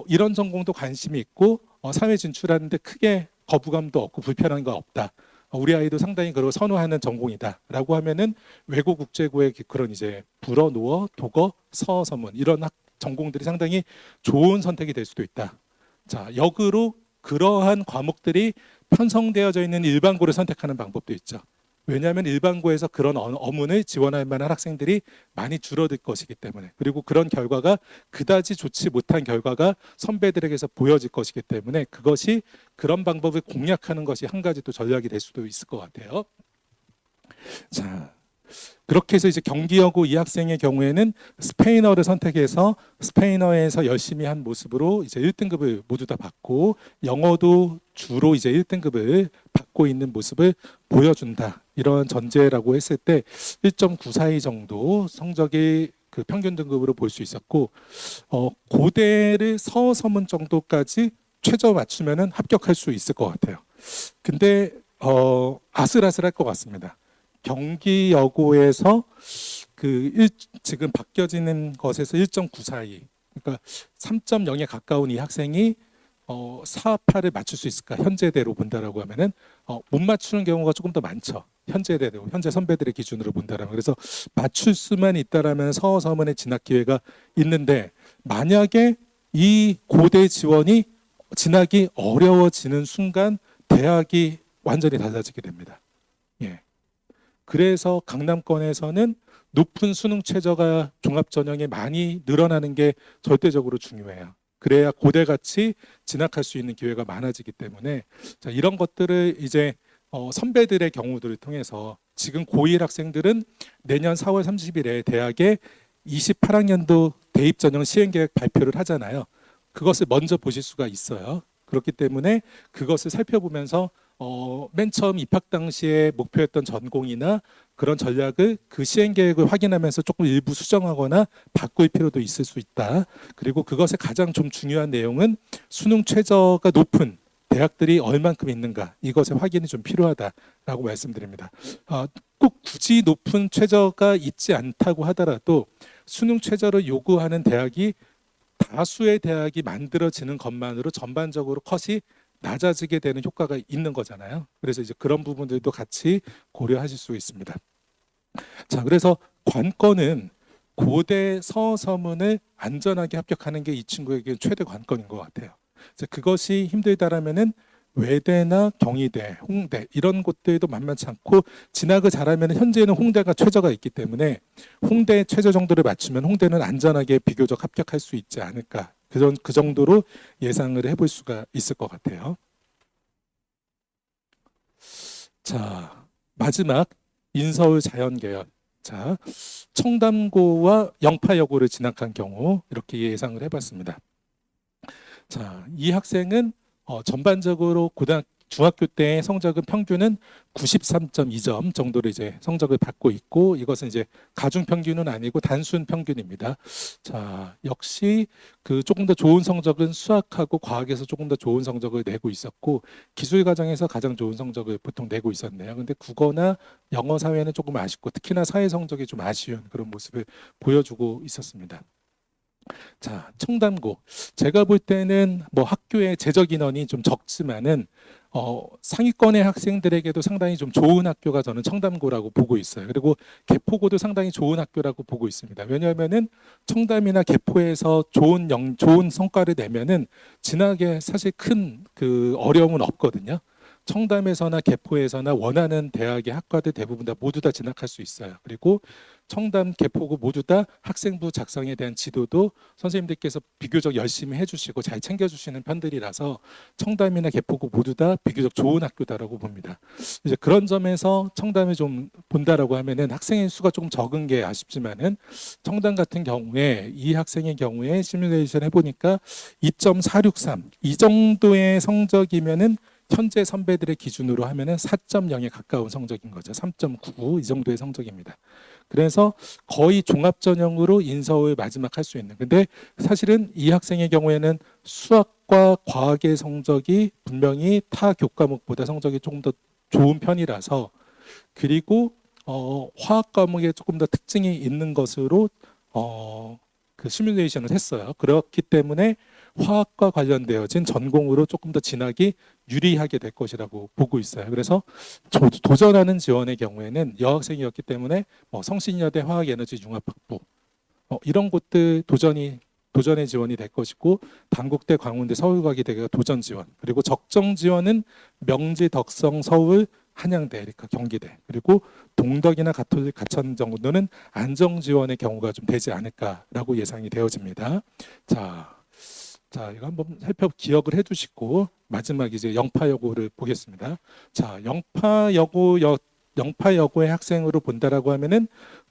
이런 전공도 관심이 있고 사회 진출하는데 크게 거부감도 없고 불편한 거 없다. 우리 아이도 상당히 그걸 선호하는 전공이다라고 하면은 외고 국제고의 그런 이제 불어, 노어, 독어, 서어, 서문 이런 전공들이 상당히 좋은 선택이 될 수도 있다. 자, 역으로 그러한 과목들이 편성되어져 있는 일반고를 선택하는 방법도 있죠. 왜냐하면 일반고에서 그런 어문을 지원할 만한 학생들이 많이 줄어들 것이기 때문에, 그리고 그런 결과가 그다지 좋지 못한 결과가 선배들에게서 보여질 것이기 때문에 그것이 그런 방법을 공략하는 것이 한 가지 또 전략이 될 수도 있을 것 같아요. 자, 그렇게 해서 이제 경기여고 이 학생의 경우에는 스페인어를 선택해서 스페인어에서 열심히 한 모습으로 이제 1등급을 모두 다 받고, 영어도 주로 이제 1등급을 받고 있는 모습을 보여준다. 이런 전제라고 했을 때 1.942 정도 성적이 그 평균 등급으로 볼 수 있었고, 고대를 서어 서문 정도까지 최저 맞추면은 합격할 수 있을 것 같아요. 근데 아슬아슬할 것 같습니다. 경기여고에서 지금 바뀌어지는 것에서 1.942, 그러니까 3.0에 가까운 이 학생이 4, 8을 맞출 수 있을까? 현재대로 본다라고 하면은 못 맞추는 경우가 조금 더 많죠. 현재대로, 현재 선배들의 기준으로 본다라면. 그래서 맞출 수만 있다라면 서어 서문의 진학 기회가 있는데, 만약에 이 고대 지원이 진학이 어려워지는 순간 대학이 완전히 달라지게 됩니다. 예. 그래서 강남권에서는 높은 수능 최저가 종합전형에 많이 늘어나는 게 절대적으로 중요해요. 그래야 고대같이 진학할 수 있는 기회가 많아지기 때문에, 자, 이런 것들을 이제 선배들의 경우들을 통해서 지금 고1 학생들은 내년 4월 30일에 대학에 28학년도 대입전형 시행계획 발표를 하잖아요. 그것을 먼저 보실 수가 있어요. 그렇기 때문에 그것을 살펴보면서 맨 처음 입학 당시에 목표했던 전공이나 그런 전략을 그 시행 계획을 확인하면서 조금 일부 수정하거나 바꿀 필요도 있을 수 있다. 그리고 그것의 가장 좀 중요한 내용은 수능 최저가 높은 대학들이 얼만큼 있는가, 이것의 확인이 좀 필요하다라고 말씀드립니다. 꼭 굳이 높은 최저가 있지 않다고 하더라도 수능 최저를 요구하는 대학이 다수의 대학이 만들어지는 것만으로 전반적으로 컷이 낮아지게 되는 효과가 있는 거잖아요. 그래서 이제 그런 부분들도 같이 고려하실 수 있습니다. 자, 그래서 관건은 고대 서어 서문을 안전하게 합격하는 게 이 친구에게 최대 관건인 것 같아요. 그것이 힘들다라면은 외대나 경희대, 홍대 이런 곳들도 만만치 않고, 진학을 잘하면 현재는 홍대가 최저가 있기 때문에 홍대 최저 정도를 맞추면 홍대는 안전하게 비교적 합격할 수 있지 않을까, 그 정도로 예상을 해볼 수가 있을 것 같아요. 자, 마지막 인서울 자연계열. 자, 청담고와 영파여고를 진학한 경우 이렇게 예상을 해봤습니다. 자, 이 학생은 전반적으로 중학교 때의 성적은 평균은 93.2점 정도로 이제 성적을 받고 있고, 이것은 이제 가중 평균은 아니고 단순 평균입니다. 자, 역시 그 조금 더 좋은 성적은 수학하고 과학에서 조금 더 좋은 성적을 내고 있었고, 기술 과정에서 가장 좋은 성적을 보통 내고 있었네요. 근데 국어나 영어 사회는 조금 아쉽고, 특히나 사회 성적이 좀 아쉬운 그런 모습을 보여주고 있었습니다. 자, 청담고. 제가 볼 때는 뭐 학교의 재적 인원이 좀 적지만은 상위권의 학생들에게도 상당히 좀 좋은 학교가 저는 청담고라고 보고 있어요. 그리고 개포고도 상당히 좋은 학교라고 보고 있습니다. 왜냐하면은 청담이나 개포에서 좋은 성과를 내면은 진학에 사실 큰 그 어려움은 없거든요. 청담에서나 개포에서나 원하는 대학의 학과들 대부분 다 모두 다 진학할 수 있어요. 그리고 청담, 개포고 모두 다 학생부 작성에 대한 지도도 선생님들께서 비교적 열심히 해주시고 잘 챙겨주시는 편들이라서 청담이나 개포고 모두 다 비교적 좋은 학교다라고 봅니다. 이제 그런 점에서 청담을 좀 본다라고 하면은 학생의 수가 조금 적은 게 아쉽지만은, 청담 같은 경우에 이 학생의 경우에 시뮬레이션 해보니까 2.463 이 정도의 성적이면은 현재 선배들의 기준으로 하면은 4.0에 가까운 성적인 거죠. 3.99 이 정도의 성적입니다. 그래서 거의 종합전형으로 인서울 마지막 할 수 있는. 근데 사실은 이 학생의 경우에는 수학과 과학의 성적이 분명히 타 교과목보다 성적이 조금 더 좋은 편이라서, 그리고 화학 과목에 조금 더 특징이 있는 것으로 그 시뮬레이션을 했어요. 그렇기 때문에 화학과 관련되어진 전공으로 조금 더 진학이 유리하게 될 것이라고 보고 있어요. 그래서 도전하는 지원의 경우에는 여학생이었기 때문에 뭐 성신여대 화학에너지융합학부 이런 곳들 도전의 지원이 될 것이고, 단국대, 광운대, 서울과기대가 도전 지원, 그리고 적정 지원은 명지, 덕성, 서울, 한양대, 그러니까 경기대, 그리고 동덕이나 가톨릭, 가천 정도는 안정 지원의 경우가 좀 되지 않을까라고 예상이 되어집니다. 자, 이거 한번 기억을 해두시고 마지막 이제 영파여고를 보겠습니다. 자, 영파여고의 학생으로 본다라고 하면은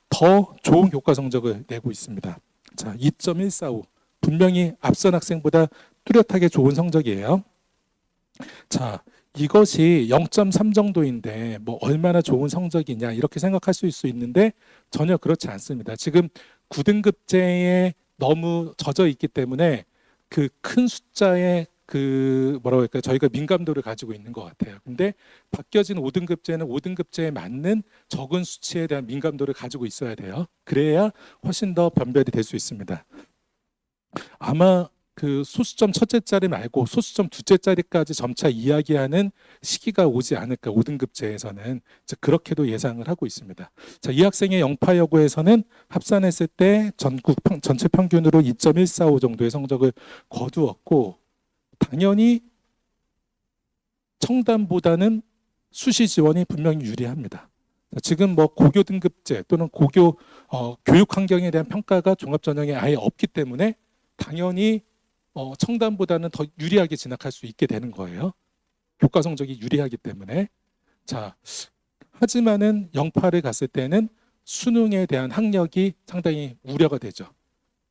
더 좋은 교과 성적을 내고 있습니다. 자, 2.145. 분명히 앞선 학생보다 뚜렷하게 좋은 성적이에요. 자, 이것이 0.3 정도인데 뭐 얼마나 좋은 성적이냐 이렇게 생각할 수 있는데 전혀 그렇지 않습니다. 지금 9등급제에 너무 젖어 있기 때문에 그 큰 숫자의 그 뭐라고 할까요? 저희가 민감도를 가지고 있는 것 같아요. 근데 바뀌어진 5등급제는 5등급제에 맞는 적은 수치에 대한 민감도를 가지고 있어야 돼요. 그래야 훨씬 더 변별이 될 수 있습니다. 아마 그 소수점 첫째 자리 말고 소수점 둘째 자리까지 점차 이야기하는 시기가 오지 않을까, 5등급제에서는 그렇게도 예상을 하고 있습니다. 자, 이 학생의 영파여고에서는 합산했을 때 전체 평균으로 2.145 정도의 성적을 거두었고, 당연히 청담보다는 수시 지원이 분명히 유리합니다. 지금 뭐 고교 등급제 또는 고교 교육 환경에 대한 평가가 종합전형에 아예 없기 때문에 당연히 청담보다는 더 유리하게 진학할 수 있게 되는 거예요. 교과 성적이 유리하기 때문에. 자, 하지만은 영파를 갔을 때는 수능에 대한 학력이 상당히 우려가 되죠.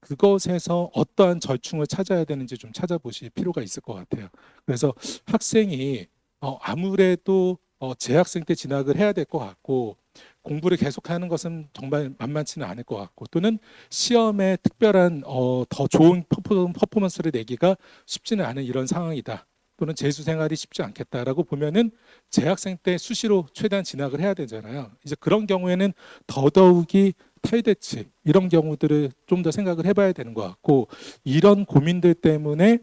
그것에서 어떠한 절충을 찾아야 되는지 좀 찾아보실 필요가 있을 것 같아요. 그래서 학생이 아무래도 재학생 때 진학을 해야 될 것 같고, 공부를 계속하는 것은 정말 만만치는 않을 것 같고, 또는 시험에 특별한 더 좋은 퍼포먼스를 내기가 쉽지는 않은 이런 상황이다, 또는 재수 생활이 쉽지 않겠다라고 보면은 재학생 때 수시로 최대한 진학을 해야 되잖아요. 이제 그런 경우에는 더더욱이 탈대치 이런 경우들을 좀 더 생각을 해봐야 되는 것 같고, 이런 고민들 때문에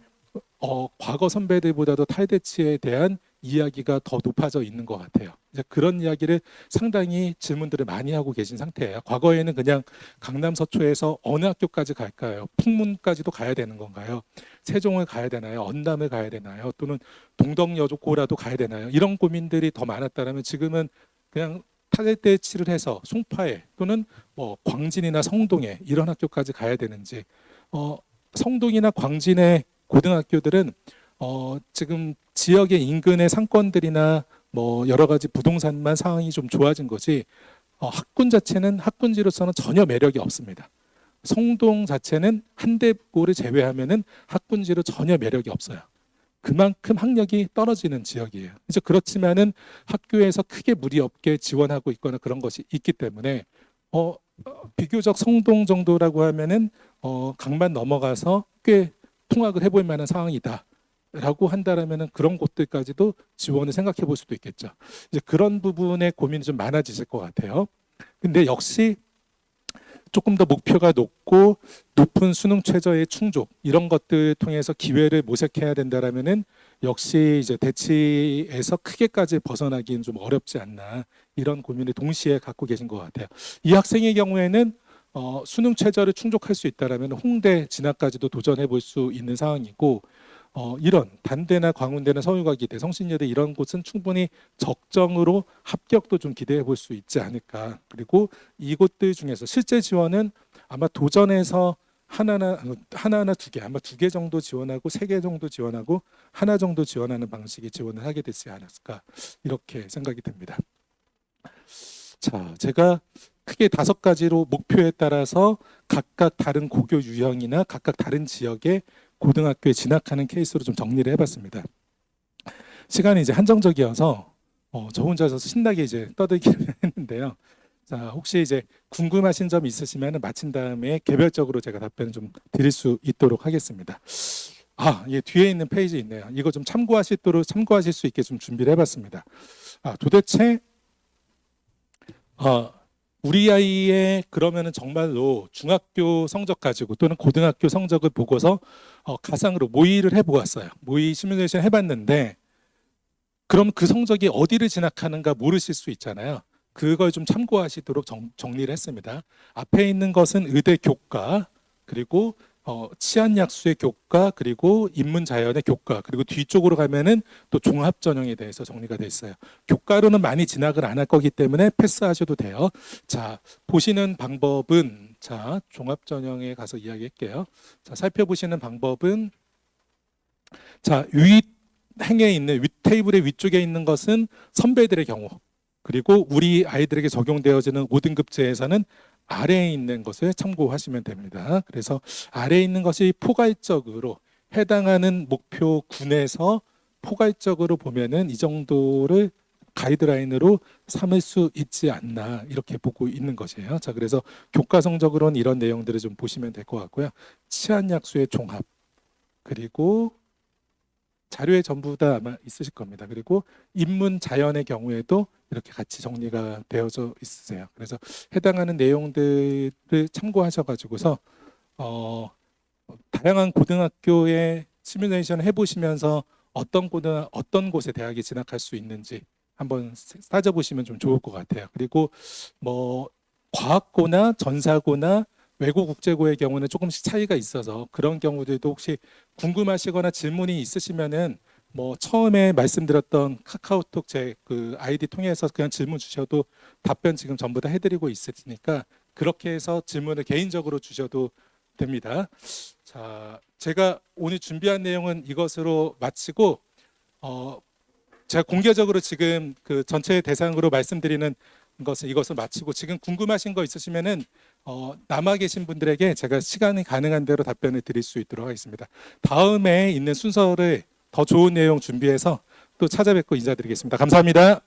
과거 선배들보다도 탈대치에 대한 이야기가 더 높아져 있는 것 같아요. 이제 그런 이야기를 상당히 질문들을 많이 하고 계신 상태예요. 과거에는 그냥 강남 서초에서 어느 학교까지 갈까요? 풍문까지도 가야 되는 건가요? 세종을 가야 되나요? 언담을 가야 되나요? 또는 동덕여고라도 가야 되나요? 이런 고민들이 더 많았다면 지금은 그냥 탈대치를 해서 송파에 또는 뭐 광진이나 성동에 이런 학교까지 가야 되는지, 성동이나 광진의 고등학교들은 지금 지역의 인근의 상권들이나 뭐 여러 가지 부동산만 상황이 좀 좋아진 거지, 학군 자체는 학군지로서는 전혀 매력이 없습니다. 성동 자체는 한대고를 제외하면은 학군지로 전혀 매력이 없어요. 그만큼 학력이 떨어지는 지역이에요. 그래서 그렇지만은 학교에서 크게 무리 없게 지원하고 있거나 그런 것이 있기 때문에 비교적 성동 정도라고 하면은 강만 넘어가서 꽤 통학을 해볼 만한 상황이다라고 한다라면은 그런 곳들까지도 지원을 생각해 볼 수도 있겠죠. 이제 그런 부분에 고민이 좀 많아지실 것 같아요. 근데 역시 조금 더 목표가 높은 수능 최저의 충족 이런 것들 통해서 기회를 모색해야 된다라면은 역시 이제 대치에서 크게까지 벗어나기는 좀 어렵지 않나, 이런 고민을 동시에 갖고 계신 것 같아요. 이 학생의 경우에는 수능 최저를 충족할 수 있다라면 홍대 진학까지도 도전해 볼 수 있는 상황이고, 이런 단대나 광운대나 서울과기대, 성신여대 이런 곳은 충분히 적정으로 합격도 좀 기대해 볼 수 있지 않을까. 그리고 이곳들 중에서 실제 지원은 아마 도전에서 하나나 두 개, 아마 2개 정도 지원하고 3개 정도 지원하고 하나 정도 지원하는 방식의 지원을 하게 되지 않았을까, 이렇게 생각이 듭니다. 자, 제가 크게 5가지로 목표에 따라서 각각 다른 고교 유형이나 각각 다른 지역의 고등학교에 진학하는 케이스로 좀 정리를 해봤습니다. 시간이 이제 한정적이어서 저 혼자서 신나게 이제 떠들기를 했는데요. 자, 혹시 이제 궁금하신 점 있으시면 마친 다음에 개별적으로 제가 답변을 좀 드릴 수 있도록 하겠습니다. 예, 뒤에 있는 페이지 있네요. 이거 좀 참고하실 수 있게 좀 준비를 해봤습니다. 도대체 우리 아이의 그러면은 정말로 중학교 성적 가지고 또는 고등학교 성적을 보고서 가상으로 모의를 해보았어요. 모의 시뮬레이션 해봤는데 그럼 그 성적이 어디를 진학하는가 모르실 수 있잖아요. 그걸 좀 참고하시도록 정리를 했습니다. 앞에 있는 것은 의대 교과, 그리고 치안약수의 교과, 그리고 인문자연의 교과, 그리고 뒤쪽으로 가면은 또 종합전형에 대해서 정리가 돼 있어요. 교과로는 많이 진학을 안 할 거기 때문에 패스하셔도 돼요. 자, 보시는 방법은, 자, 종합전형에 가서 이야기할게요. 자, 살펴보시는 방법은, 자, 위 행에 있는 윗 테이블의 위쪽에 있는 것은 선배들의 경우, 그리고 우리 아이들에게 적용되어지는 5등급제에서는 아래에 있는 것을 참고하시면 됩니다. 그래서 아래에 있는 것이 포괄적으로 해당하는 목표군에서 포괄적으로 보면은 이 정도를 가이드라인으로 삼을 수 있지 않나 이렇게 보고 있는 것이에요. 자, 그래서 교과 성적으로는 이런 내용들을 좀 보시면 될 것 같고요. 치안약수의 종합, 그리고 자료에 전부 다 아마 있으실 겁니다. 그리고 인문 자연의 경우에도 이렇게 같이 정리가 되어져 있으세요. 그래서 해당하는 내용들을 참고하셔가지고서 다양한 고등학교의 시뮬레이션 해보시면서 어떤 곳에 대학에 진학할 수 있는지 한번 따져보시면 좀 좋을 것 같아요. 그리고 뭐 과학고나 전사고나 외고 국제고의 경우는 조금씩 차이가 있어서 그런 경우들도 혹시 궁금하시거나 질문이 있으시면은 뭐 처음에 말씀드렸던 카카오톡 제 그 아이디 통해서 그냥 질문 주셔도 답변 지금 전부 다 해드리고 있으니까 그렇게 해서 질문을 개인적으로 주셔도 됩니다. 자, 제가 오늘 준비한 내용은 이것으로 마치고 제가 공개적으로 지금 그 전체 대상으로 말씀드리는 것은 이것을 마치고 지금 궁금하신 거 있으시면은 남아 계신 분들에게 제가 시간이 가능한 대로 답변을 드릴 수 있도록 하겠습니다. 다음에 있는 순서를 더 좋은 내용 준비해서 또 찾아뵙고 인사드리겠습니다. 감사합니다.